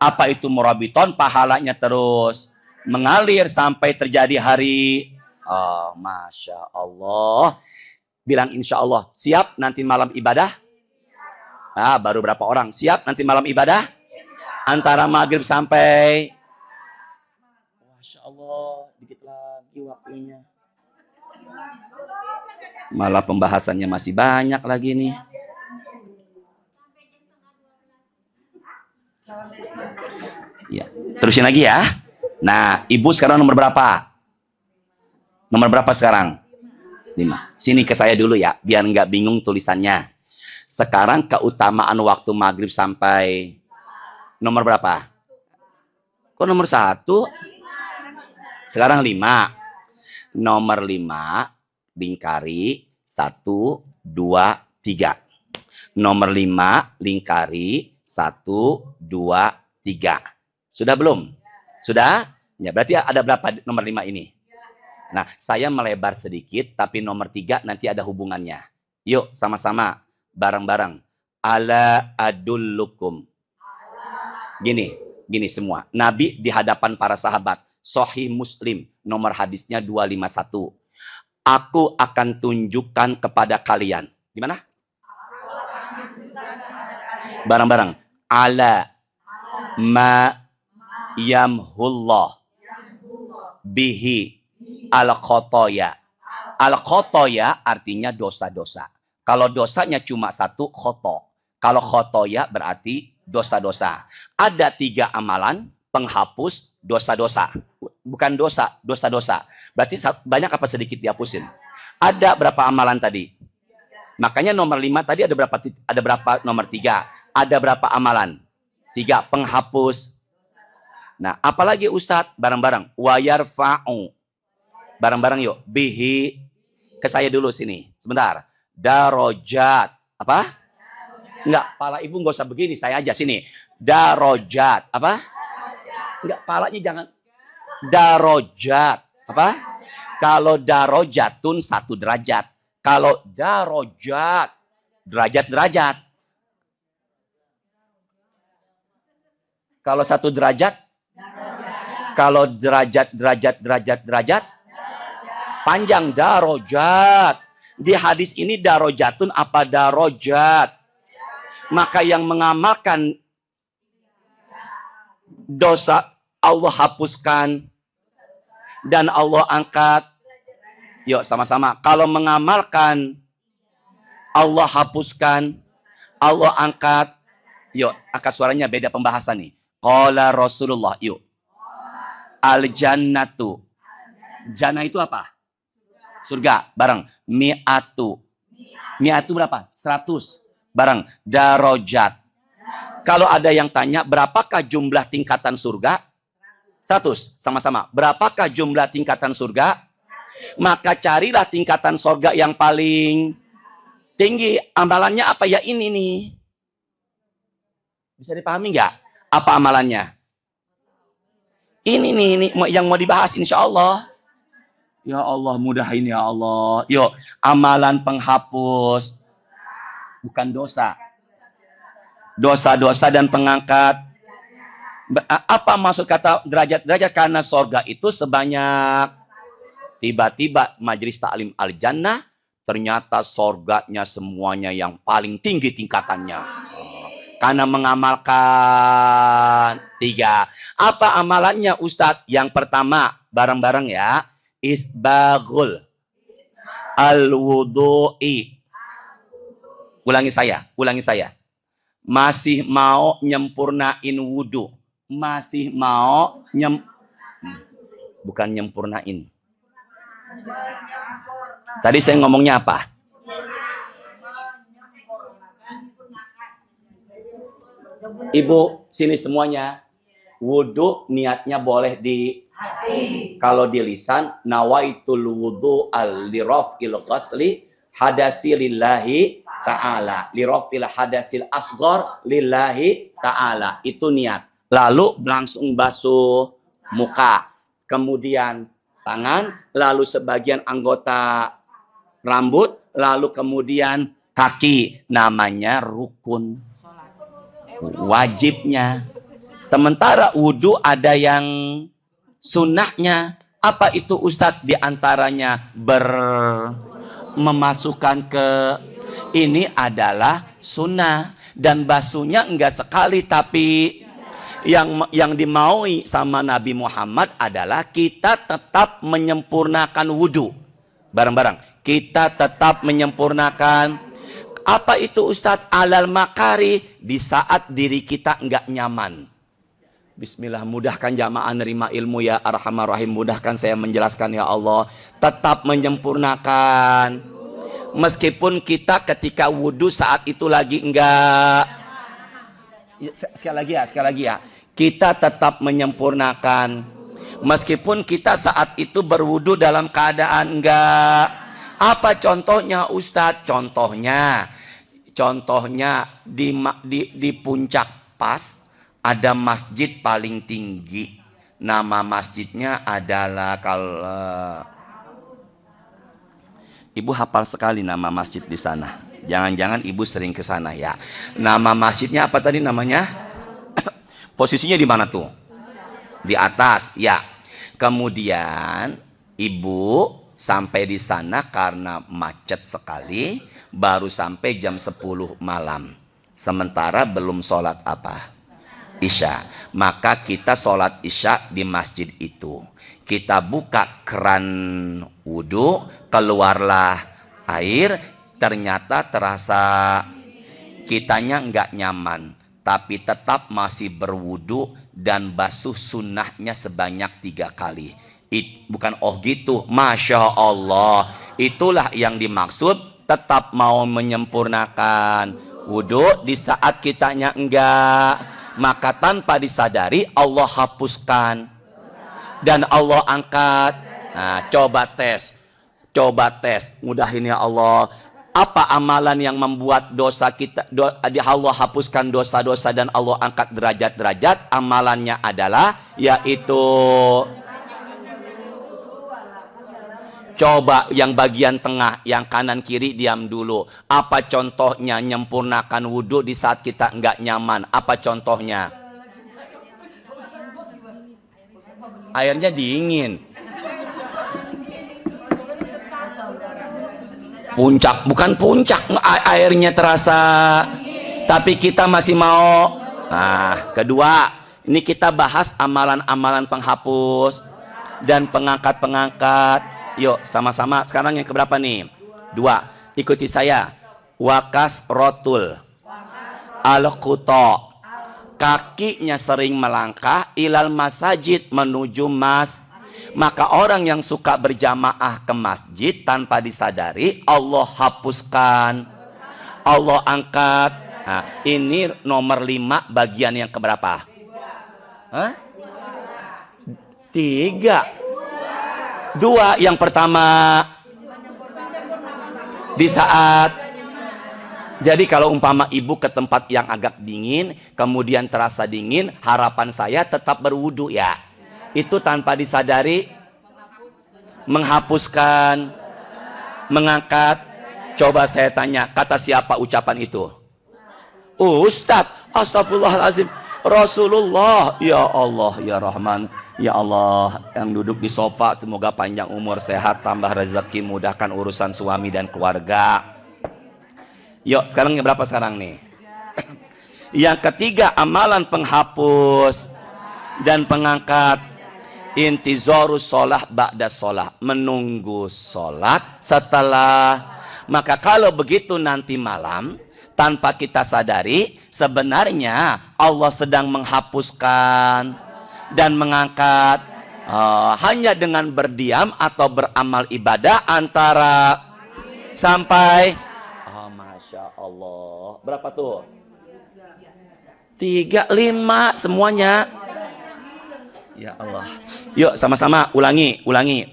Apa itu murabiton? Pahalanya terus mengalir sampai terjadi hari. Oh, Masya Allah. Bilang insya Allah. Siap nanti malam ibadah? Baru berapa orang? Siap nanti malam ibadah? Antara maghrib sampai... Masya Allah. Dikit lagi waktunya. Malah pembahasannya masih banyak lagi nih. Ya, terusin lagi ya. Nah, Ibu sekarang nomor berapa? Nomor berapa sekarang? 5. Sini ke saya dulu ya, biar nggak bingung tulisannya. Sekarang keutamaan waktu maghrib sampai nomor berapa? Kok nomor 1? Sekarang 5. Nomor 5, lingkari 1, 2, 3. Nomor 5, lingkari 1, 2, 3. Sudah belum? Sudah? Ya, berarti ada berapa nomor 5 ini? Nah, saya melebar sedikit, tapi nomor 3 nanti ada hubungannya. Yuk, sama-sama, bareng-bareng. Ala adullukum. Gini semua. Nabi di hadapan para sahabat. Sahih Muslim, nomor hadisnya 251. Aku akan tunjukkan kepada kalian. Gimana? Bareng-bareng. Ala ma yamhullah bihi al-khotoya. Al-khotoya artinya dosa-dosa. Kalau dosanya cuma 1, khoto. Kalau khotoya berarti dosa-dosa. Ada 3 amalan penghapus dosa-dosa. Bukan dosa, dosa-dosa. Berarti banyak apa sedikit dihapusin? Ada berapa amalan tadi? Makanya nomor 5 tadi ada berapa nomor 3? Ada berapa amalan? 3, penghapus. Nah, apalagi Ustadz? Bareng-bareng. Wayarfa'u. Bareng-bareng yuk. Bihi. Ke saya dulu sini. Sebentar. Darojat. Apa? Enggak, pala ibu nggak usah begini. Saya aja sini. Darojat. Apa? Enggak, palanya jangan. Darojat. Apa? Kalau darojatun 1 derajat. Kalau darojat. Derajat-derajat. Kalau 1 derajat, kalau derajat, panjang darojat. Di hadis ini darojatun apa darojat? Maka yang mengamalkan dosa Allah hapuskan dan Allah angkat. Yuk sama-sama. Kalau mengamalkan Allah hapuskan, Allah angkat. Yuk, angkat suaranya beda pembahasan nih. Qala Rasulullah, yuk. Al-jannatu. Jannah itu apa? Surga. Bareng. Mi'atu. Mi'atu berapa? 100. Bareng. Darojat. Kalau ada yang tanya, berapakah jumlah tingkatan surga? 100. Sama-sama. Berapakah jumlah tingkatan surga? Maka carilah tingkatan sorga yang paling tinggi. Amalannya apa ya ini nih? Bisa dipahami nggak? Apa amalannya? Ini nih, ini yang mau dibahas insya Allah. Ya Allah, mudahin ya Allah. Yuk, amalan penghapus. Bukan dosa. Dosa-dosa dan pengangkat. Apa maksud kata derajat-derajat? Karena sorga itu sebanyak. Tiba-tiba majelis taklim al-jannah. Ternyata sorganya semuanya yang paling tinggi tingkatannya. Karena mengamalkan 3. Apa amalannya Ustadz? Yang pertama, bareng-bareng ya. Isbagul al-wudu'i. Ulangi saya. Masih mau nyempurnain wudu. Masih mau bukan nyempurnain. Tadi saya ngomongnya apa? Ibu, sini semuanya. Wudu niatnya boleh di hati. Kalau di lisan, nawaitul wudu al-liraf'il ghasli hadasi lillahi ta'ala. Liraf'il hadasil asghar lillahi ta'ala. Itu niat. Lalu langsung basuh muka. Kemudian tangan, lalu sebagian anggota rambut, lalu kemudian kaki. Namanya rukun. Wajibnya. Sementara wudhu ada yang sunnahnya. Apa itu Ustadz? Di antaranya memasukkan ke ini adalah sunnah. Dan basuhnya enggak sekali, tapi yang dimaui sama Nabi Muhammad adalah kita tetap menyempurnakan wudhu. Bareng-bareng. Kita tetap menyempurnakan. Apa itu Ustadz? Alal makari. Di saat diri kita enggak nyaman. Bismillah, mudahkan jamaah nerima ilmu ya Arhamar Rahim. Mudahkan saya menjelaskan ya Allah. Tetap menyempurnakan. Meskipun kita ketika wudhu saat itu lagi enggak. Sekali lagi ya. Kita tetap menyempurnakan. Meskipun kita saat itu berwudhu dalam keadaan enggak. Apa contohnya Ustadz? Contohnya di puncak pas ada masjid paling tinggi. Nama masjidnya adalah, kalau Ibu hafal sekali nama masjid di sana. Jangan-jangan Ibu sering ke sana ya. Nama masjidnya apa tadi namanya? Posisinya di mana tuh? Di atas, ya. Kemudian Ibu sampai di sana karena macet sekali, baru sampai jam 10 malam. Sementara belum sholat apa? Isya. Maka kita sholat isya di masjid itu. Kita buka keran wudhu, keluarlah air, ternyata terasa kitanya nggak nyaman. Tapi tetap masih berwudhu dan basuh sunnahnya sebanyak 3 kali. Bukan oh gitu, Masya Allah. Itulah yang dimaksud tetap mau menyempurnakan wudhu di saat kitanya enggak. Maka tanpa disadari Allah hapuskan dan Allah angkat. Nah, coba tes. Mudahin ya Allah. Apa amalan yang membuat dosa kita Allah hapuskan dosa-dosa dan Allah angkat derajat-derajat? Amalannya adalah yaitu, coba yang bagian tengah, yang kanan kiri diam dulu. Apa contohnya nyempurnakan wudhu di saat kita enggak nyaman? Apa contohnya? Airnya dingin. Puncak, bukan puncak. Airnya terasa, tapi kita masih mau. Nah, kedua, ini kita bahas amalan-amalan penghapus dan pengangkat-pengangkat. Yuk sama-sama. Sekarang yang keberapa nih? 2. Ikuti saya. Wakas rotul al-quto. Kakinya sering melangkah ilal masajid, menuju maka orang yang suka berjamaah ke masjid tanpa disadari Allah hapuskan, Allah angkat. Nah, ini nomor 5 bagian yang keberapa? 3. Dua, yang pertama di saat, jadi kalau umpama ibu ke tempat yang agak dingin, kemudian terasa dingin, harapan saya tetap berwudu ya. Itu tanpa disadari menghapuskan, mengangkat. Coba saya tanya, kata siapa ucapan itu? Ustadz, astagfirullahaladzim. Rasulullah, ya Allah, ya Rahman, ya Allah, yang duduk di sofa, semoga panjang umur, sehat, tambah rezeki, mudahkan urusan suami dan keluarga. Yuk, sekarang yang berapa sekarang nih? Yang ketiga, amalan penghapus dan pengangkat. Intizarus sholah ba'da sholah, menunggu sholat setelah. Maka kalau begitu nanti malam, tanpa kita sadari, sebenarnya Allah sedang menghapuskan dan mengangkat hanya dengan berdiam atau beramal ibadah antara sampai Masya Allah. Berapa tuh? 3, 5 semuanya. Ya Allah. Yuk sama-sama ulangi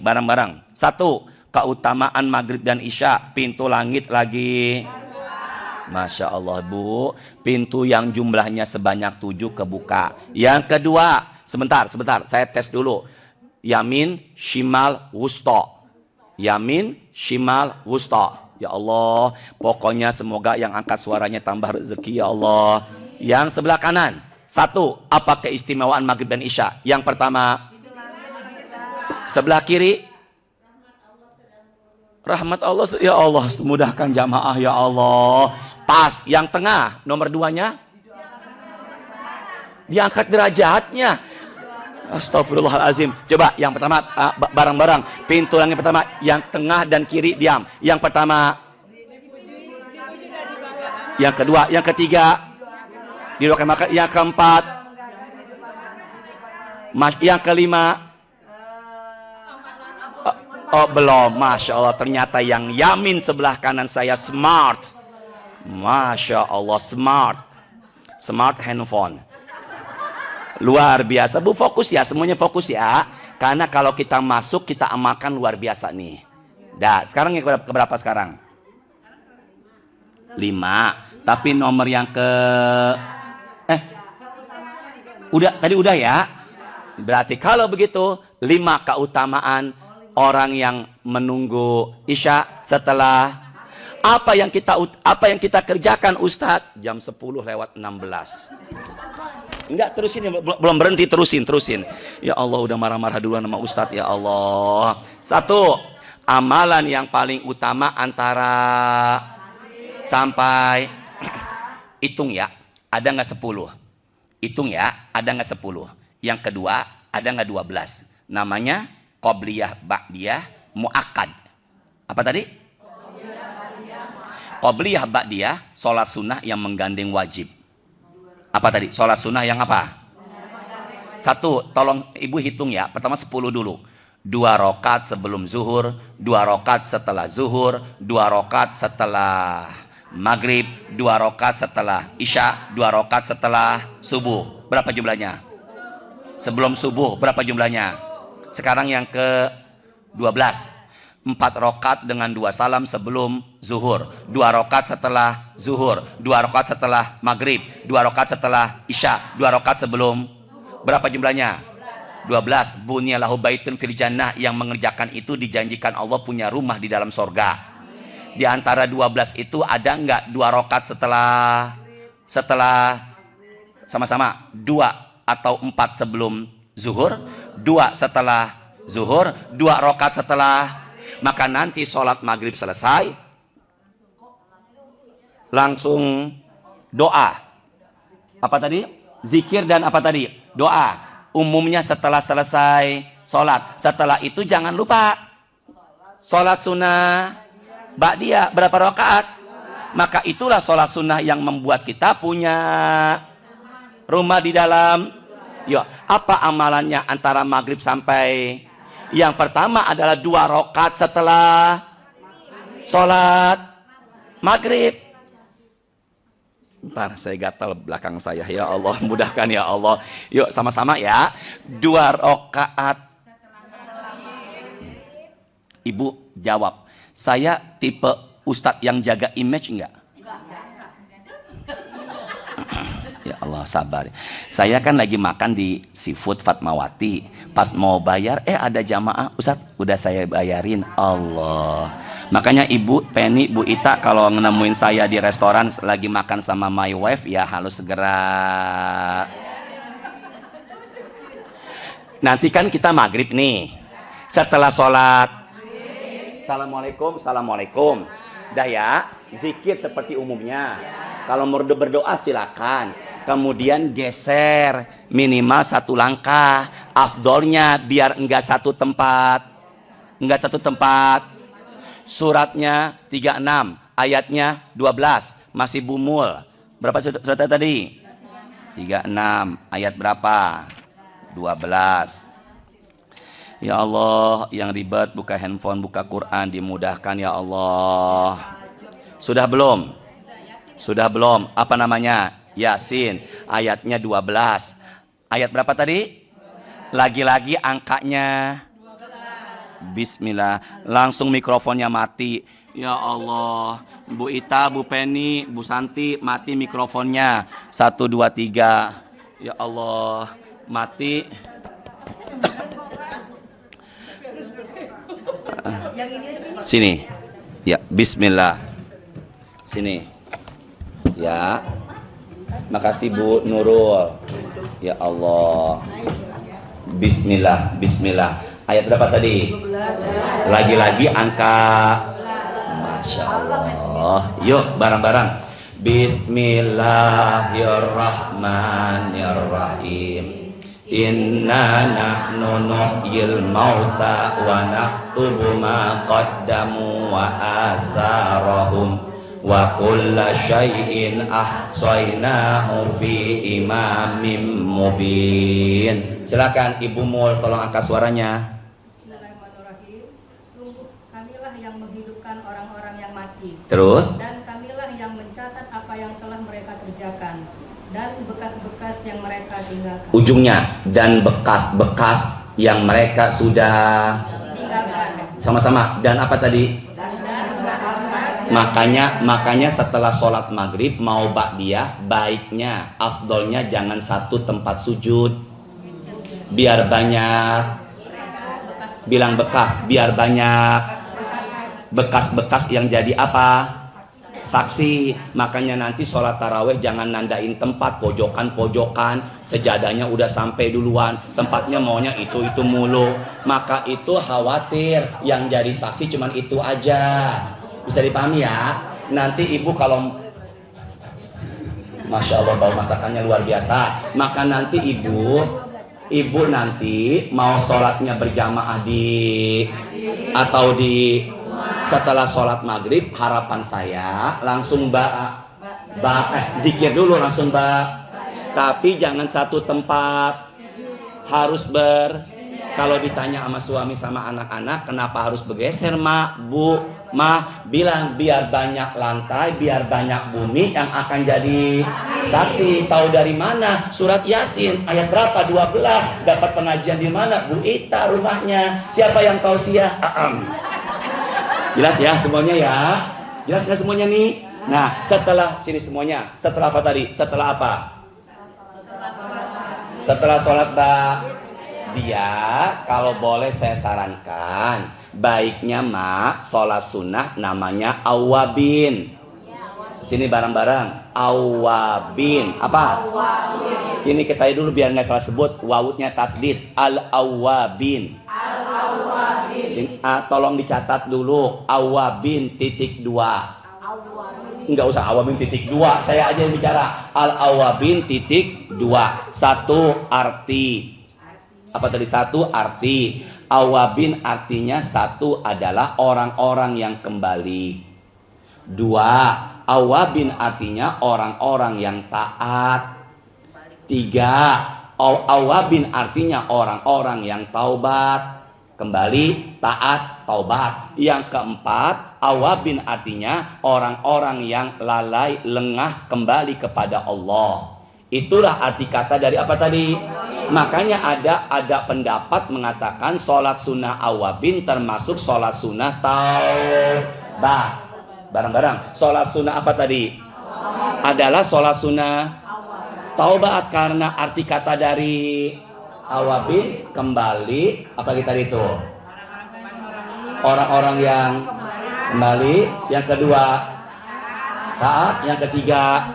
bareng-bareng. 1, keutamaan maghrib dan isya, pintu langit lagi. Masya Allah Bu, pintu yang jumlahnya sebanyak 7 kebuka. Yang kedua, sebentar, saya tes dulu. Yamin, shimal, wusto. Yamin, shimal, wusto. Ya Allah, pokoknya semoga yang angkat suaranya tambah rezeki ya Allah. Yang sebelah kanan. 1, apa keistimewaan maghrib dan isya? Yang pertama, sebelah kiri, rahmat Allah, ya Allah, mudahkan jamaah ya Allah. Pas. Yang tengah, nomor 2-nya diangkat derajatnya. Astagfirullahalazim. Coba yang pertama bareng-bareng. Pintu langit pertama, yang tengah dan kiri diam. Yang pertama, yang kedua, yang ketiga didoakan maka, yang keempat, yang kelima. Oh belum, Masya Allah, ternyata yang yamin sebelah kanan saya smart. Masya Allah, smart handphone. Luar biasa Bu, fokus ya, semuanya fokus ya. Karena kalau kita masuk, kita amalkan luar biasa nih. Dah, sekarang yang keberapa sekarang? 5. Tapi nomor yang tadi udah ya. Berarti kalau begitu 5 keutamaan orang yang menunggu isya setelah apa yang kita kerjakan Ustadz? Jam 10:16. Enggak, terusin, belum berhenti, terusin. Ya Allah, udah marah-marah duluan sama Ustadz ya Allah. 1, amalan yang paling utama antara sampai hitung ya, ada nggak 10? Hitung ya, ada nggak 10? Yang kedua, ada nggak 12? Namanya qobliyah ba'diyah mu'akkad. Apa tadi? Qobliyah ba'diyah, sholat sunnah yang menggandeng wajib. Apa tadi? Sholat sunnah yang apa? 1, tolong ibu hitung ya. Pertama 10 dulu. 2 rakaat sebelum zuhur, 2 rakaat setelah zuhur, 2 rakaat setelah maghrib, 2 rakaat setelah isya, 2 rakaat setelah subuh. Berapa jumlahnya? Sebelum subuh berapa jumlahnya? Sekarang yang ke 12. 4 rakaat dengan 2 salam sebelum zuhur, 2 rakaat setelah zuhur, 2 rakaat setelah maghrib, 2 rakaat setelah isya, 2 rakaat sebelum. Berapa jumlahnya? 12. Bunyalahu baitun fil jannah, yang mengerjakan itu dijanjikan Allah punya rumah di dalam sorga. Di antara 12 itu ada enggak 2 rakaat setelah sama-sama 2 atau 4 sebelum zuhur, 2 setelah zuhur, 2 rakaat setelah. Maka nanti sholat maghrib selesai, langsung doa. Apa tadi? Zikir dan apa tadi? Doa. Umumnya setelah selesai sholat. Setelah itu jangan lupa sholat sunnah ba'diyah. Berapa rakaat? Maka itulah sholat sunnah yang membuat kita punya rumah di dalam. Yo, apa amalannya antara maghrib sampai? Yang pertama adalah 2 rakaat setelah sholat maghrib. Bentar, saya gatal belakang saya. Ya Allah, mudahkan ya Allah. Yuk sama-sama ya. 2 rakaat. Ibu jawab, saya tipe ustadz yang jaga image enggak? Ya Allah, sabar. Saya kan lagi makan di Seafood Fatmawati. Pas mau bayar, ada jamaah, Ustadz, udah saya bayarin. Allah. Makanya Ibu Penny, Bu Ita, kalau nemuin saya di restoran lagi makan sama my wife, ya harus segera. Nanti kan kita maghrib nih. Setelah sholat, Assalamualaikum, Assalamualaikum. Dah ya, zikir seperti umumnya. Kalau mau berdoa silakan. Kemudian geser minimal 1 langkah. Afdolnya biar enggak satu tempat. Suratnya 36, ayatnya 12. Masih bumul. Berapa surat tadi? 36, ayat berapa? 12. Ya Allah, yang ribet buka handphone, buka Quran, dimudahkan ya Allah. Sudah belum? Sudah belum? Apa namanya? Yasin, ayatnya 12. Ayat berapa tadi? Lagi-lagi angkanya 12. Bismillah. Langsung mikrofonnya mati. Ya Allah, Bu Ita, Bu Penny, Bu Santi, mati mikrofonnya. 1, 2, 3. Ya Allah, mati. Sini. Ya, bismillah. Sini. Ya. Makasih Bu Nurul. Ya Allah. Bismillah, bismillah. Ayat berapa tadi? Lagi-lagi angka. Masya Allah. Yuk bareng-bareng. Bismillahirrahmanirrahim. Inna nahnu nuhyil mauta wa naktubu ma qaddamu wa asarahum wa kulla syai'in ahsaynahu fi imamin mubin. Silakan Ibu Mul, tolong angkat suaranya. Bismillahirrahmanirrahim. Sungguh kamilah yang menghidupkan orang-orang yang mati. Terus? Dan kamilah yang mencatat apa yang telah mereka kerjakan dan bekas-bekas yang mereka tinggalkan. Ujungnya, dan bekas-bekas yang mereka sudah tinggalkan. Sama-sama. Dan apa tadi? Makanya setelah sholat maghrib mau ba'diyah, baiknya, afdolnya jangan satu tempat sujud. Biar banyak, bilang bekas, biar banyak bekas-bekas yang jadi apa? Saksi. Makanya nanti sholat taraweh jangan nandain tempat, pojokan-pojokan, sejadahnya udah sampai duluan, tempatnya maunya itu mulu. Maka itu khawatir yang jadi saksi cuman itu aja. Bisa dipahami ya? Nanti Ibu kalau Masya Allah bau masakannya luar biasa. Maka nanti Ibu nanti mau sholatnya berjamaah atau setelah sholat maghrib, harapan saya langsung zikir dulu langsung tapi jangan satu tempat, harus kalau ditanya sama suami sama anak-anak kenapa harus bergeser Bu, bilang biar banyak lantai, biar banyak bumi yang akan jadi saksi. Tahu dari mana? Surat Yasin ayat berapa? 12. Dapat pengajian di mana? Bu Ita rumahnya. Siapa yang tausiah? Jelas ya semuanya ya? Jelas nggak semuanya nih? Nah, setelah sini semuanya, setelah apa tadi? Setelah apa? Setelah sholat dia, kalau boleh saya sarankan, baiknya sholat sunnah namanya awabin. Sini bareng-bareng, awabin. Apa? Ini ke saya dulu biar nggak salah sebut. Wawutnya tasdid, al-awabin. Tolong dicatat dulu, awabin .2. Enggak usah awabin .2, saya aja yang bicara. Al-awabin .2. Satu arti. Apa tadi? Satu arti. Awabin artinya satu adalah orang-orang yang kembali. 2, awabin artinya orang-orang yang taat. 3, awabin artinya orang-orang yang taubat. Kembali, taat, taubat. Yang keempat, awabin artinya orang-orang yang lalai, lengah, kembali kepada Allah. Itulah arti kata dari apa tadi? Makanya ada pendapat mengatakan sholat sunnah awabin termasuk sholat sunnah taubat. Bareng-bareng. Sholat sunnah apa tadi? Adalah sholat sunnah taubat, karena arti kata dari awabin kembali. Apa kita itu? Orang-orang yang kembali. Yang kedua taat. Yang ketiga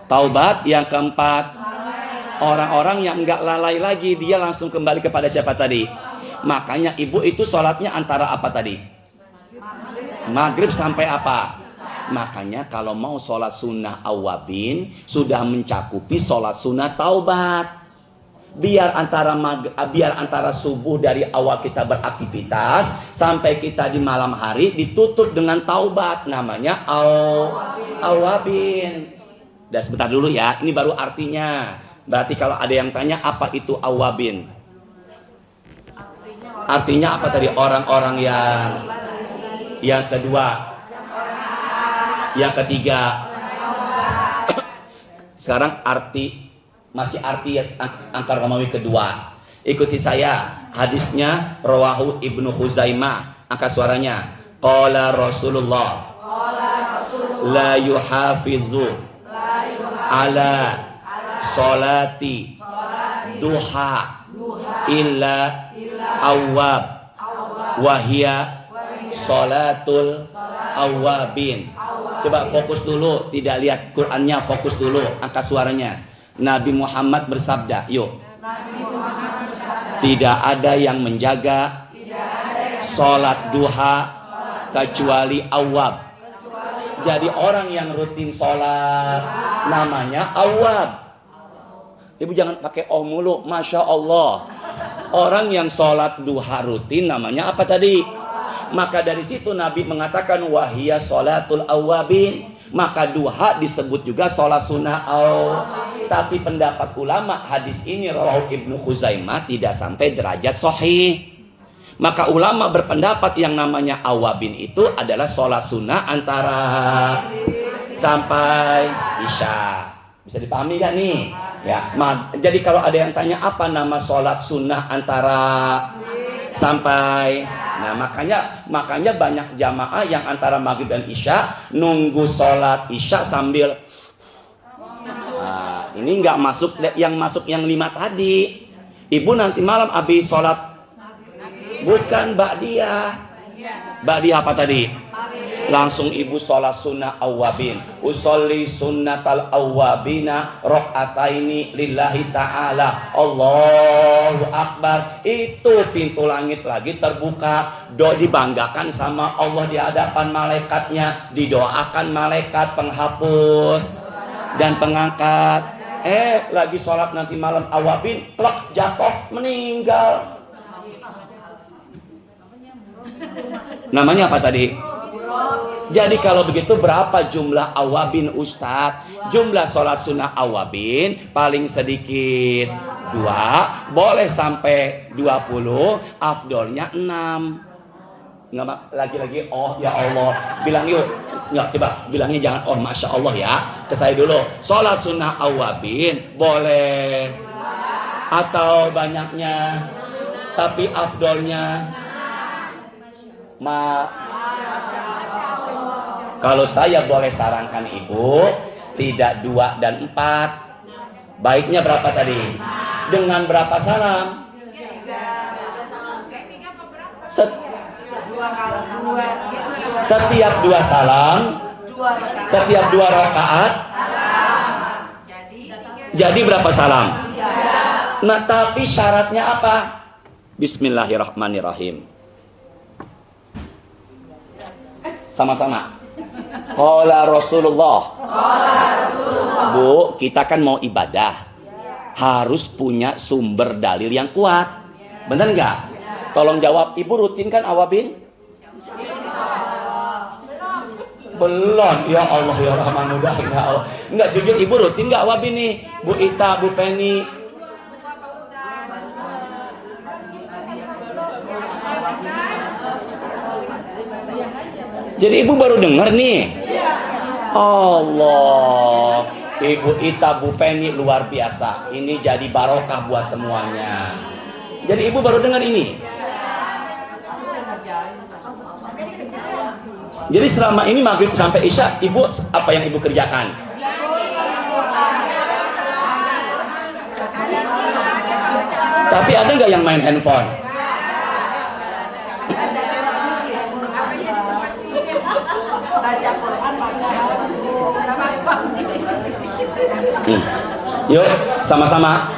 taubat. Yang keempat orang-orang yang enggak lalai lagi, dia langsung kembali kepada siapa tadi? Makanya ibu itu sholatnya antara apa tadi? Maghrib sampai apa? Makanya kalau mau sholat sunnah awabin sudah mencakupi sholat sunnah taubat. Biar antara subuh dari awal kita beraktivitas sampai kita di malam hari ditutup dengan taubat, namanya awabin. Dan sebentar dulu ya, ini baru artinya. Berarti kalau ada yang tanya apa itu awabin? Artinya apa tadi? Orang-orang yang kedua, yang ketiga. Sekarang masih arti angkar romawi kedua. Ikuti saya, hadisnya rawahu Ibnu Huzaimah. Angkat suaranya. Qala Rasulullah la yuhafizu ala sholati duha illa awwab wahia sholatul awwabin. Coba fokus dulu, tidak lihat Qur'annya, fokus dulu, angkat suaranya. Nabi Muhammad bersabda, yuk. Tidak ada yang menjaga sholat duha kecuali awwab. Jadi orang yang rutin sholat namanya awwab. Ibu jangan pakai mulu, Masya Allah. Orang yang sholat duha rutin namanya apa tadi? Maka dari situ Nabi mengatakan wahia sholatul awwabin. Maka duha disebut juga sholat sunnah Tapi pendapat ulama, hadis ini rawahu Ibnu Khuzaimah tidak sampai derajat sahih. Maka ulama berpendapat yang namanya awabin itu adalah sholat sunnah antara sampai isya. Bisa dipahami gak nih? Ya, jadi kalau ada yang tanya apa nama sholat sunnah antara sampai, nah makanya banyak jamaah yang antara maghrib dan isya nunggu sholat isya sambil ini nggak masuk yang 5 tadi. Ibu nanti malam habis sholat bukan ba'diyah apa tadi? Langsung ibu sholat sunnah awabin. Usolli sunnatal awabina rok'ataini lillahi ta'ala. Allahu Akbar. Itu pintu langit lagi terbuka. Dibanggakan sama Allah di hadapan malaikatnya. Didoakan malaikat penghapus dan pengangkat. Lagi sholat nanti malam awabin, plak jatuh meninggal. Namanya apa tadi? Jadi kalau begitu berapa jumlah awabin Ustadz? Jumlah sholat sunnah awabin paling sedikit 2, boleh sampai 20, afdolnya 6. Nggak lagi-lagi oh ya Allah. Bilang yuk. Nggak, coba bilangnya jangan oh Masya Allah ya. Ke saya dulu. Sholat sunnah awabin boleh. Atau banyaknya. Tapi afdolnya kalau saya boleh sarankan ibu, tidak 2 dan 4. Baiknya berapa tadi? Dengan berapa salam? Setiap 2 salam, setiap 2 rakaat. Jadi berapa salam? Nah, tapi syaratnya apa? Bismillahirrahmanirrahim. Sama-sama. Qala Rasulullah. Bu, kita kan mau ibadah, harus punya sumber dalil yang kuat. Benar nggak? Tolong jawab. Ibu rutin kan awabin? Belum. Ya Allah ya Rahman Rahim ya Allah. Enggak, jujur ibu rutin nggak awabin nih? Bu Ita, Bu Penny. Jadi ibu baru dengar nih. Allah. Ibu Ita, Bu Penny luar biasa. Ini jadi barokah buat semuanya. Jadi ibu baru dengar ini. Jadi selama ini maghrib sampai isya, ibu apa yang ibu kerjakan? Tapi ada nggak yang main handphone? Yuk sama-sama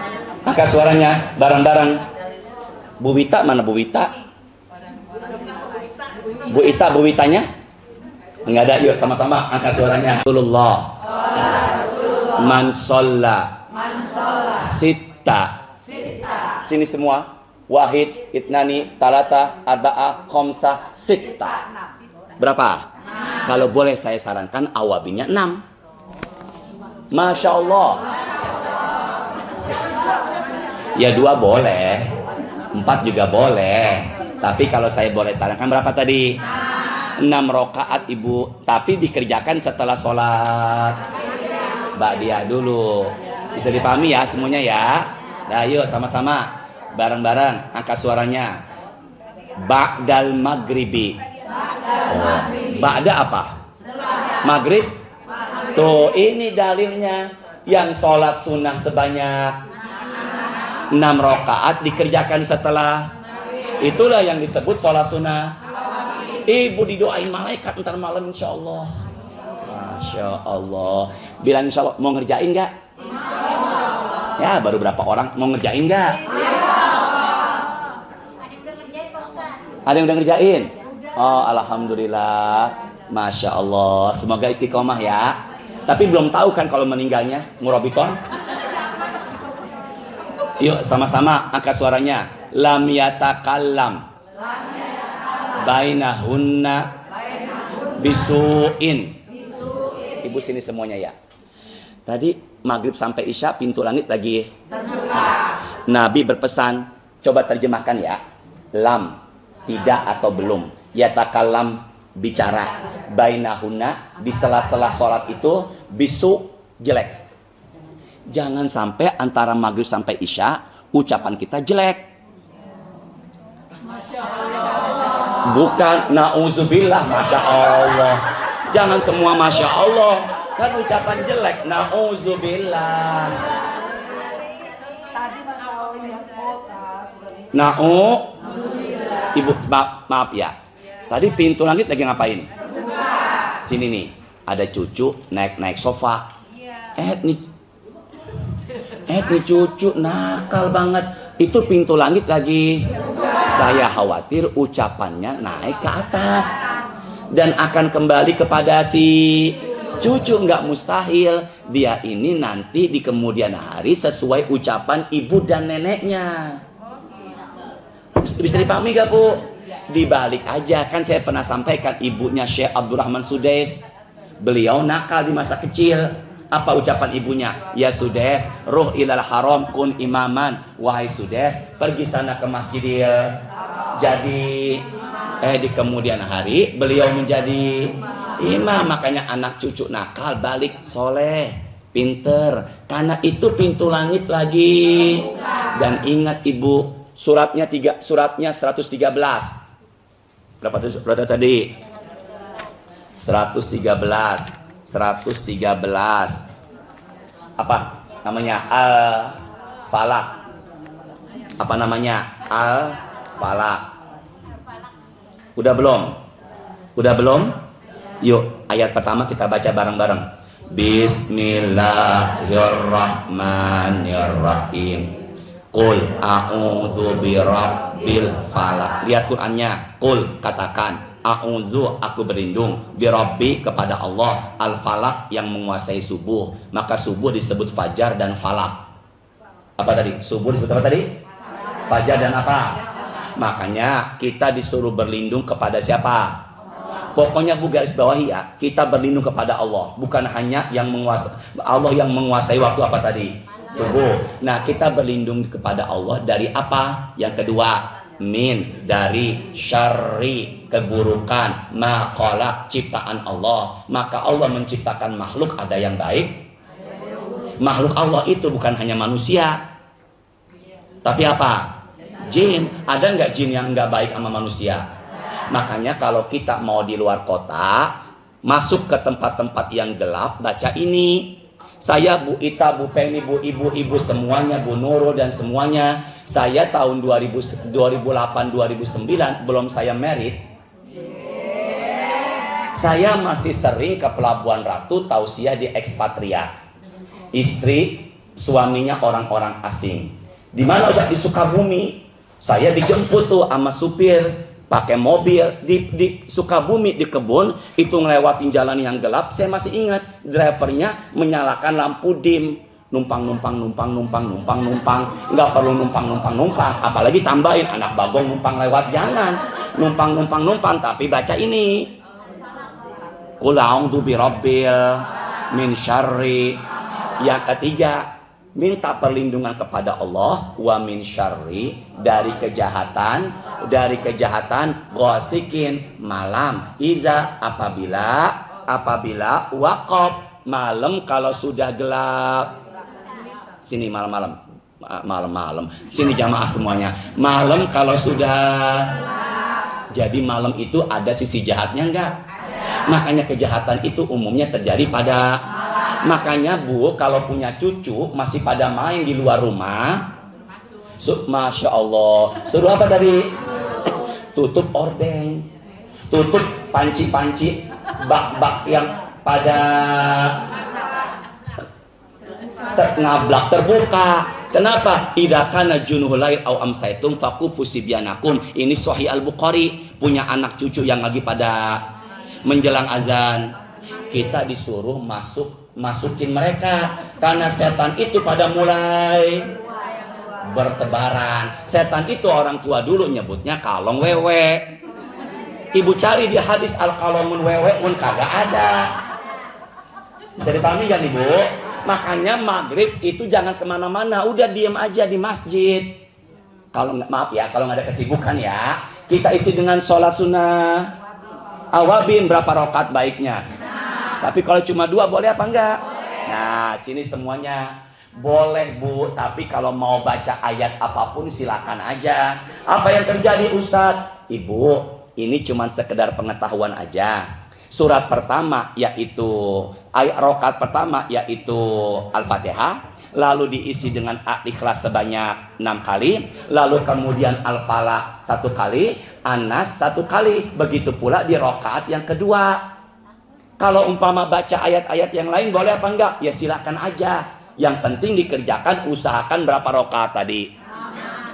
angkat suaranya bareng-bareng. Bu Wita mana Bu Wita? Bu Ita, Bu Witanya? Enggak ada. Yuk sama-sama angkat suaranya. Rasulullah man sholla sitta. Sini semua. Wahid, itnani, talata, arba'ah, khomsah, sitta. Berapa? Kalau boleh saya sarankan awabinya 6. Masya Allah. Ya 2 boleh, 4 juga boleh. Tapi kalau saya boleh sarankan berapa tadi? 6 rakaat ibu. Tapi dikerjakan setelah sholat ba'diyah dulu. Bisa dipahami ya semuanya ya. Nah yuk sama-sama bareng-bareng angkat suaranya. Ba'dal maghribi. Ba'da apa? Maghrib. Tuh ini dalilnya. Yang sholat sunnah sebanyak 6 rakaat dikerjakan setelah. Itulah yang disebut sholat sunnah. Ibu didoain malaikat ntar malam insya Allah. Masya Allah. Bilang insya Allah mau ngerjain gak? Ya baru berapa orang mau ngerjain gak? Ada yang udah ngerjain? Oh alhamdulillah. Masya Allah. Semoga istiqomah ya. Tapi belum tahu kan kalau meninggalnya murabiton. Yuk sama-sama angkat suaranya. Lam yatakallam bainahunna bisuin. Ibu sini semuanya ya. Tadi maghrib sampai isya pintu langit lagi terbuka. Nabi berpesan, coba terjemahkan ya. Lam, tidak atau belum. Yatakallam, bicara. Bainahunna, di sela-sela sholat itu bisu, jelek. Jangan sampai antara maghrib sampai isya ucapan kita jelek. Bukan na'udzubillah, masya Allah. Jangan semua masya Allah. Kan ucapan jelek, na'udzubillah. Ibu maaf ya. Tadi pintu langit lagi ngapain? Sini nih, ada cucu naik sofa. Nih cucu nakal banget. Itu pintu langit lagi. Saya khawatir ucapannya naik ke atas dan akan kembali kepada si cucu. Nggak mustahil. Dia ini nanti di kemudian hari sesuai ucapan ibu dan neneknya. Bisa dipahami gak Bu? Dibalik aja. Kan saya pernah sampaikan ibunya Syekh Abdurrahman Sudais. Beliau nakal di masa kecil. Apa ucapan ibunya? Ya Sudes, ruh ilal haram kun imaman. Wahai Sudes, pergi sana ke masjidil. Jadi di kemudian hari beliau menjadi imam. Makanya anak cucu nakal balik soleh, pinter. Karena itu pintu langit lagi. Dan ingat ibu, suratnya 113. Berapa tadi? 113. Apa namanya? Al-Falaq. Apa namanya? Al-Falaq. Udah belum? Yuk, ayat pertama kita baca bareng-bareng. Bismillahirrahmanirrahim. Qul a'udzu birabbil falaq. Lihat Qur'annya. Qul, katakan. A'udzu, aku berlindung, birabbi, kepada Allah, al-falaq, yang menguasai subuh. Maka subuh disebut fajar dan falaq. Apa tadi? Subuh disebut apa tadi? Fajar dan apa? Makanya kita disuruh berlindung kepada siapa? Pokoknya Bu garis bawahi ya, kita berlindung kepada Allah, bukan hanya yang menguasai. Allah yang menguasai waktu apa tadi? Subuh. Nah, kita berlindung kepada Allah dari apa? Yang kedua, min, dari syarri, keburukan, ma khalaq, ciptaan Allah. Maka Allah menciptakan makhluk, ada yang baik, Makhluk Allah itu bukan hanya manusia, tapi apa? Jin. Ada nggak jin yang nggak baik sama manusia? Makanya kalau kita mau di luar kota, masuk ke tempat-tempat yang gelap, baca ini. Saya, Bu Ita, Bu Penny, Bu Ibu semuanya, Bu Nurul dan semuanya, saya tahun 2008-2009 belum saya merit. Saya masih sering ke Pelabuhan Ratu tausiah di ekspatriat. Istri suaminya orang-orang asing. Di mana Ustaz? Di Sukabumi. Saya dijemput tuh sama supir pakai mobil di Sukabumi, di kebun itu, ngelewatin jalan yang gelap. Saya masih ingat drivernya menyalakan lampu dim. Numpang, nggak perlu numpang, apalagi tambahin anak bagong numpang lewat, jangan numpang, tapi baca ini, qul a'udzu birabbil min syarri. Yang ketiga, minta perlindungan kepada Allah wa min syarri, dari kejahatan ghasikin, malam, idza, apabila waqab, malam kalau sudah gelap. Sini malam, sini jamaah semuanya, malam kalau sudah. Jadi malam itu ada sisi jahatnya enggak? Makanya kejahatan itu umumnya terjadi pada. Makanya Bu, kalau punya cucu masih pada main di luar rumah, Masya Allah, suruh apa tadi? Tutup ordeng, tutup panci-panci, bak-bak yang pada ngablak terbuka. Kenapa? Idza kana junuhul lail au amsaitum faqufu sibyanakum. Ini Sahih Al-Bukhari. Punya anak cucu yang lagi pada menjelang azan, kita disuruh masukin mereka, karena setan itu pada mulai bertebaran. Setan itu orang tua dulu nyebutnya kalong wewe. Ibu cari di hadis al-kalomun wewe pun kagak ada. Bisa dipahami kan Ibu? Makanya maghrib itu jangan kemana-mana, udah diem aja di masjid. Kalau maaf ya, kalau nggak ada kesibukan ya, kita isi dengan sholat sunnah awabin. Berapa rakaat baiknya? Tapi kalau cuma 2 boleh apa enggak? Nah, sini semuanya boleh Bu, tapi kalau mau baca ayat apapun silakan aja. Apa yang terjadi Ustadz? Ibu, ini cuma sekedar pengetahuan aja. Surat pertama yaitu ayat rakaat pertama yaitu Al-Fatihah, lalu diisi dengan Al-Ikhlas sebanyak 6 kali, lalu kemudian Al-Falaq 1 kali, An-Nas 1 kali. Begitu pula di rakaat yang kedua. Kalau umpama baca ayat-ayat yang lain boleh apa enggak? Ya silakan aja. Yang penting dikerjakan, usahakan berapa rakaat tadi?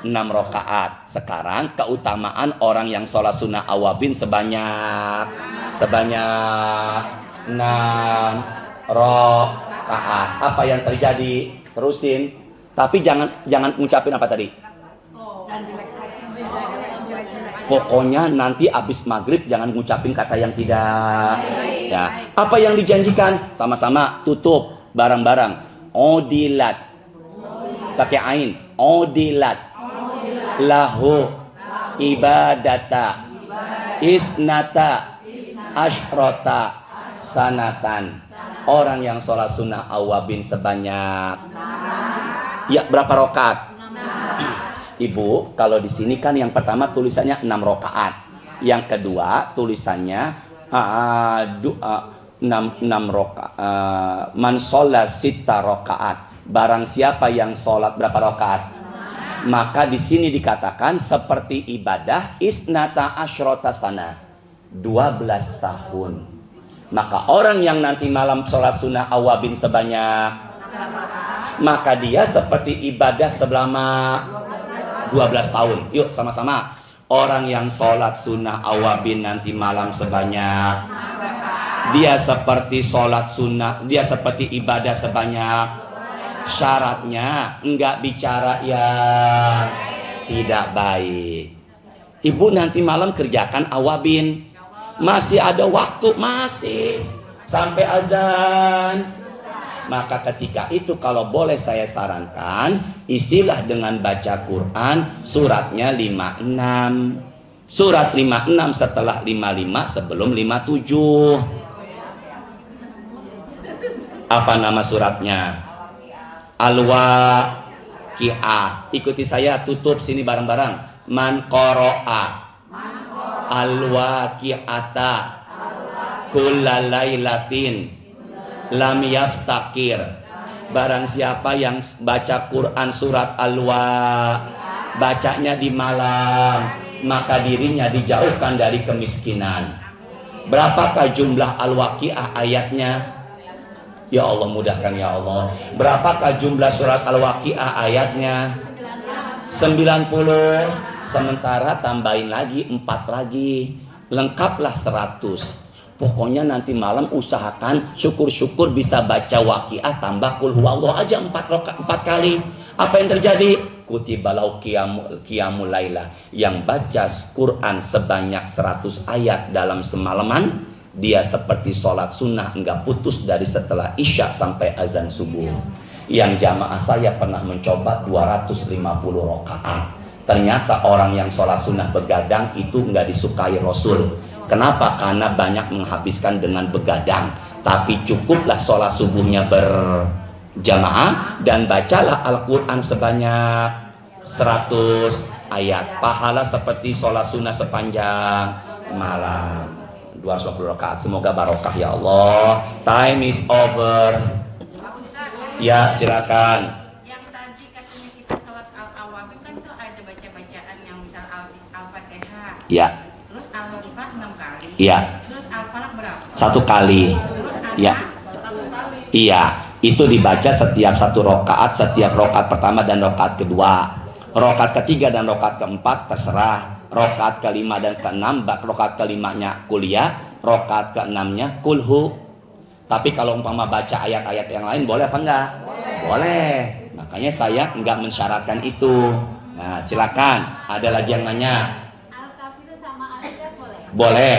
6 rakaat. Sekarang keutamaan orang yang sholat sunnah awabin sebanyak 6 rakaat. Apa yang terjadi? Terusin. Tapi jangan ngucapin apa tadi? Pokoknya nanti abis maghrib jangan ngucapin kata yang tidak. Ya. Apa yang dijanjikan? Sama-sama tutup barang-barang. Odilat. Pakai ain. Odilat. Lahu ibadata isnata ashrota sanatan. Orang yang sholat sunnah awabin sebanyak, ya berapa rakaat? Ibu, kalau di sini kan yang pertama tulisannya 6 rakaat, yang kedua tulisannya 6 rakaat. Man sholat sita rakaat. Barang siapa yang sholat berapa rakaat? Maka di sini dikatakan seperti ibadah isnata ashrota sana, 12 tahun. Maka orang yang nanti malam sholat sunnah awabin sebanyak, maka dia seperti ibadah selama 12 tahun. Yuk sama-sama. Orang yang sholat sunnah awabin nanti malam sebanyak, dia seperti sholat sunnah, dia seperti ibadah sebanyak. Syaratnya enggak bicara yang tidak baik. Ibu nanti malam kerjakan awabin. Masih ada waktu, masih sampai azan. Maka ketika itu kalau boleh saya sarankan, isilah dengan baca Quran suratnya 56. Surat 56 setelah 55 sebelum 57. Apa nama suratnya? Al-Waqi'ah. Ikuti saya, tutup sini bareng-bareng. Man qara'a al-waqi'ata kullalailatin lam yaftakir. Barang siapa yang baca Quran surat bacanya di malam, maka dirinya dijauhkan dari kemiskinan. Berapakah jumlah Al-Waqi'ah ayatnya? Ya Allah, mudahkan ya Allah. Berapakah jumlah surat Al-Waqi'ah ayatnya? 90. Sementara tambahin lagi 4 lagi, lengkaplah 100. Pokoknya nanti malam usahakan syukur-syukur bisa baca Waqi'ah tambah Qul Huwallahu aja 4 kali. Apa yang terjadi? Kutibalau qiyamul laila. Yang baca Quran sebanyak 100 ayat dalam semalaman, dia seperti sholat sunnah enggak putus dari setelah isya sampai azan subuh. Yang jamaah saya pernah mencoba 250 rakaat. Ternyata orang yang sholat sunnah begadang itu enggak disukai Rasul. Kenapa? Karena banyak menghabiskan dengan begadang. Tapi cukuplah sholat subuhnya berjamaah dan bacalah Al-Quran sebanyak 100 ayat. Pahala seperti sholat sunnah sepanjang malam. 250 rakaat. Semoga barokah ya Allah. Time is over. Ya, silakan. Yang tadi katanya kita sholat al-awabin kan tuh ada baca-bacaan yang misal al-Fatihah. Ya. Terus al-Ikhlas 6 kali. Iya. Terus al-Falaq berapa? 1 kali. Ya. 1 kali. Iya. Itu dibaca setiap 1 rakaat, setiap rakaat pertama dan rakaat kedua. Rakaat ketiga dan rakaat keempat terserah. Rakaat kelima dan keenam, rakaat kelimanya kuliah, rakaat keenamnya kulhu. Tapi kalau umpama baca ayat-ayat yang lain boleh apa enggak? Boleh. Makanya saya enggak mensyaratkan itu. Nah, silakan. Ada lagi yang nanya? Al-Kafirun sama al-Hijab boleh? Boleh.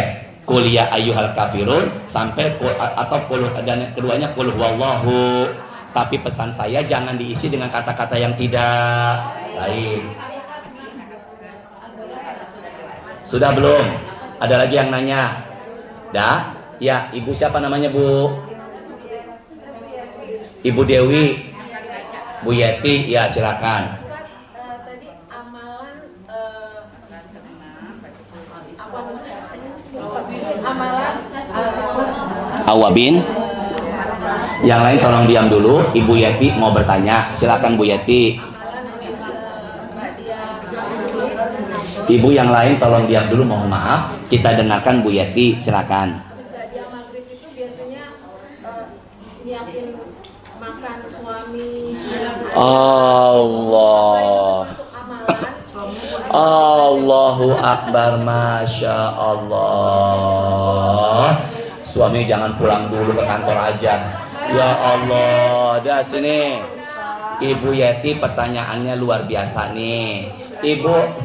Kuliah ayyuhal kafirun sampai atau dan keduanya qul huwallahu. Tapi pesan saya jangan diisi dengan kata-kata yang tidak baik. Sudah belum? Ada lagi yang nanya? Dah? Ya, ibu siapa namanya bu? Ibu Dewi, Bu Yeti, ya silakan. Tadi amalan Awabin. Yang lain tolong diam dulu. Ibu Yeti mau bertanya. Silakan Bu Yeti. Ibu yang lain tolong diam dulu, mohon maaf. Kita dengarkan Bu Yeti, silakan. Jam maghrib itu biasanya nyiapin makan suami. Allah. Masuk amalan. Allahu Akbar, Masya Allah. Suami jangan pulang dulu ke kantor aja. Ya Allah, dah sini. Ibu Yeti pertanyaannya luar biasa nih. Ibu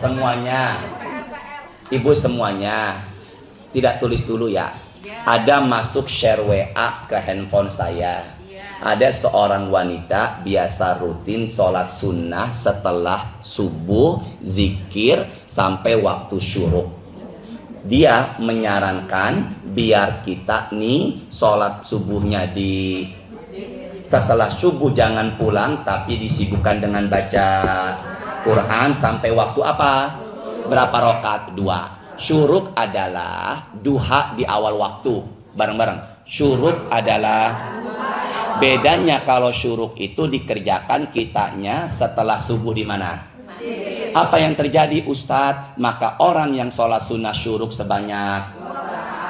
semuanya tidak tulis dulu ya. Ada masuk share WA ke handphone saya. Ada seorang wanita biasa rutin sholat sunnah setelah subuh, zikir sampai waktu syuruk. Dia menyarankan biar kita nih sholat subuhnya setelah subuh jangan pulang, tapi disibukkan dengan baca Quran sampai waktu apa? Berapa rakaat? 2. Syuruk adalah duha di awal waktu. Bareng-bareng. Syuruk adalah bedanya kalau syuruk itu dikerjakan kitanya setelah subuh di mana? Apa yang terjadi Ustadz? Maka orang yang sholat sunnah syuruk sebanyak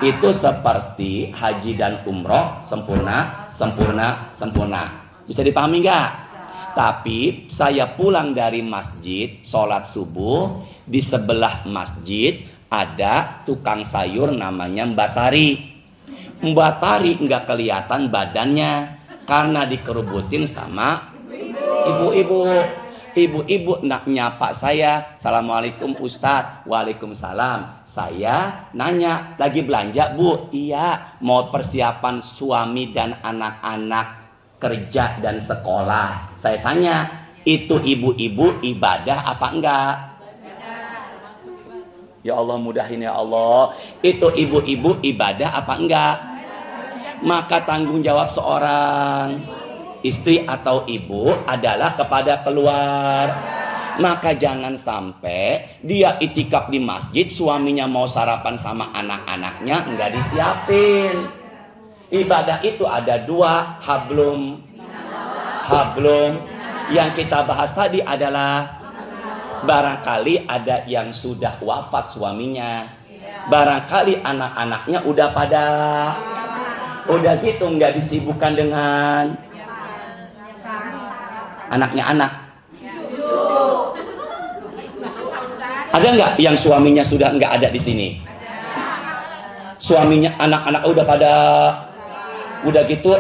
itu seperti haji dan umroh sempurna. Bisa dipahami nggak? Tapi saya pulang dari masjid, sholat subuh, di sebelah masjid ada tukang sayur namanya Mbak Tari. Mbak Tari nggak kelihatan badannya karena dikerubutin sama ibu-ibu. Ibu-ibu nak nyapa saya, Assalamualaikum Ustadz. Waalaikumsalam. Saya nanya, lagi belanja bu? Iya, mau persiapan suami dan anak-anak kerja dan sekolah. Saya tanya, itu ibu-ibu ibadah apa enggak? Ya Allah, mudahin ya Allah. Itu ibu-ibu ibadah apa enggak? Maka tanggung jawab seorang istri atau ibu adalah kepada keluar. Maka jangan sampai dia itikaf di masjid, suaminya mau sarapan sama anak-anaknya enggak disiapin. Ibadah itu ada dua, hablum. Yang kita bahas tadi adalah barangkali ada yang sudah wafat suaminya, barangkali anak-anaknya udah gitu nggak disibukkan dengan anaknya anak. Ada nggak yang suaminya sudah nggak ada di sini? Suaminya, anak-anak udah gitu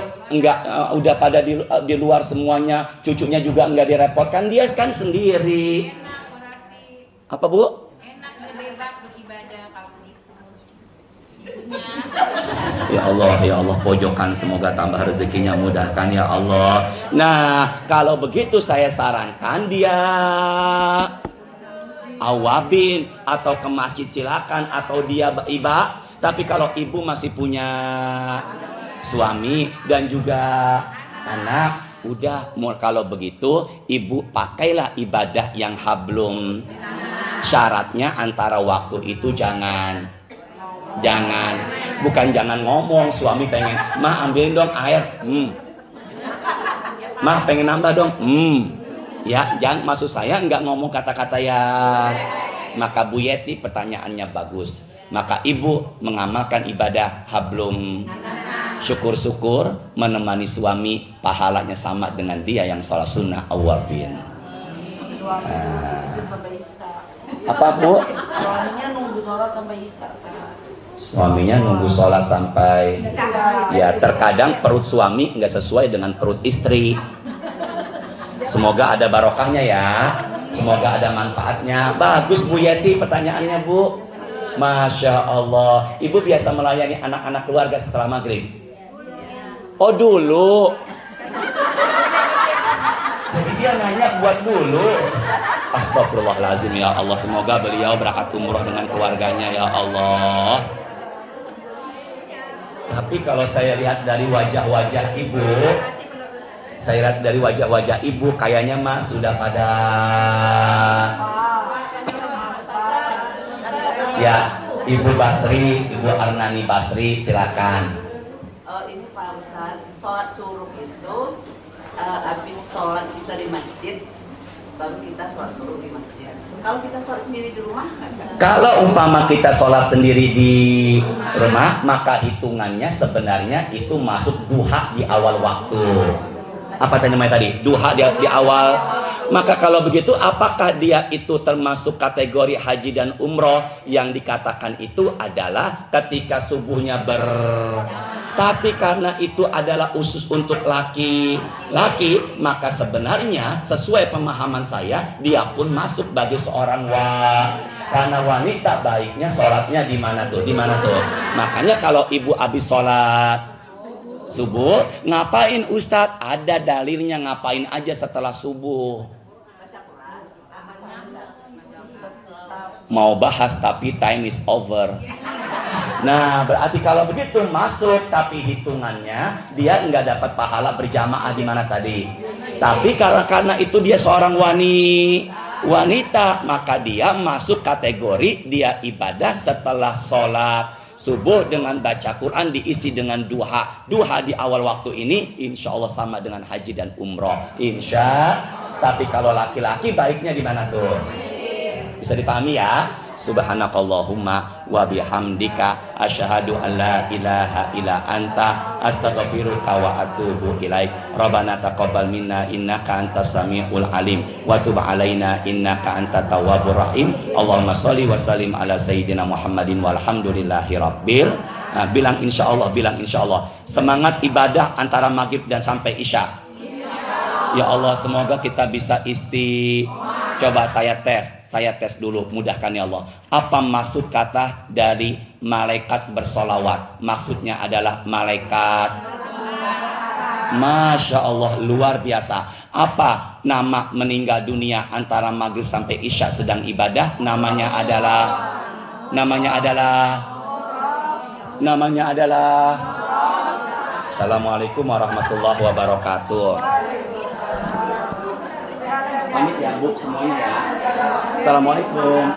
udah pada di luar semuanya, cucunya juga nggak direpotkan, dia kan sendiri. Apa Bu? Enak, bebas beribadah kalau gitu. Ya Allah, pojokan semoga tambah rezekinya, mudahkan ya Allah. Nah, kalau begitu saya sarankan dia awabin atau ke masjid silakan, atau dia iba. Tapi kalau ibu masih punya suami dan juga anak, udah kalau begitu ibu pakailah ibadah yang hablum. Syaratnya antara waktu itu jangan bukan jangan ngomong. Suami pengen, "Mah ambilin dong air." "Mah pengen nambah dong." Ya, jangan, maksud saya enggak ngomong kata-kata yang. Maka Bu Yeti pertanyaannya bagus. Maka ibu mengamalkan ibadah hablum. Syukur-syukur menemani suami, pahalanya sama dengan dia yang sholat sunnah awabin. Apa Bu? Suaminya nunggu sholat sampai isya. Suaminya nunggu sholat sampai, ya terkadang perut suami nggak sesuai dengan perut istri. Semoga ada barokahnya ya, semoga ada manfaatnya. Bagus Bu Yeti pertanyaannya Bu. Masya Allah. Ibu biasa melayani anak-anak keluarga setelah maghrib? Oh dulu. Jadi dia nanya buat dulu. Astagfirullahaladzim ya Allah. Semoga beliau berangkat umroh dengan keluarganya ya Allah. Tapi kalau saya lihat dari wajah-wajah ibu, kayaknya mah sudah pada ya. Ibu Basri, Ibu Arnani Basri, silakan. Ini Pak Ustadz, sholat suruh itu habis sholat kita di masjid, baru kita sholat suruh di masjid. Kalau kita sholat sendiri di rumah nggak bisa. Kalau umpama kita sholat sendiri di rumah, maka hitungannya sebenarnya itu masuk duha di awal waktu. Apa namanya tadi? Duha di awal. Maka kalau begitu, apakah dia itu termasuk kategori haji dan umroh? Yang dikatakan itu adalah ketika subuhnya tapi karena itu adalah usus untuk laki-laki, maka sebenarnya sesuai pemahaman saya, dia pun masuk bagi seorang karena wanita baiknya sholatnya di mana tuh? Makanya kalau ibu habis sholat subuh, ngapain Ustadz? Ada dalilnya, ngapain aja setelah subuh. Mau bahas tapi time is over. Nah, berarti kalau begitu masuk, tapi hitungannya dia nggak dapat pahala berjamaah di mana tadi. Tapi karena itu dia seorang wanita, maka dia masuk kategori dia ibadah setelah sholat subuh dengan baca Quran diisi dengan duha. Duha di awal waktu ini insya Allah sama dengan haji dan umroh. Tapi kalau laki-laki baiknya di mana tuh? Bisa dipahami ya? Subhanakallahumma wa bihamdika asyhadu an la ilaha illa anta astaghfiruka wa atubu ilaik. Rabbana taqabbal minna innaka antas samiul alim wa tub alaina innaka antat tawwabur rahim. Allahumma shalli wa sallim ala sayyidina Muhammadin walhamdulillahi rabbil. Nah, bilang insyaallah. Semangat ibadah antara maghrib dan sampai isya. Ya Allah, semoga kita bisa Coba saya tes dulu, mudahkan ya Allah. Apa maksud kata dari malaikat bersolawat? Maksudnya adalah malaikat. Masya Allah, luar biasa. Apa nama meninggal dunia antara maghrib sampai isya sedang ibadah? Namanya adalah Assalamualaikum warahmatullahi wabarakatuh. Pamit ya Bu semuanya ya. Assalamualaikum.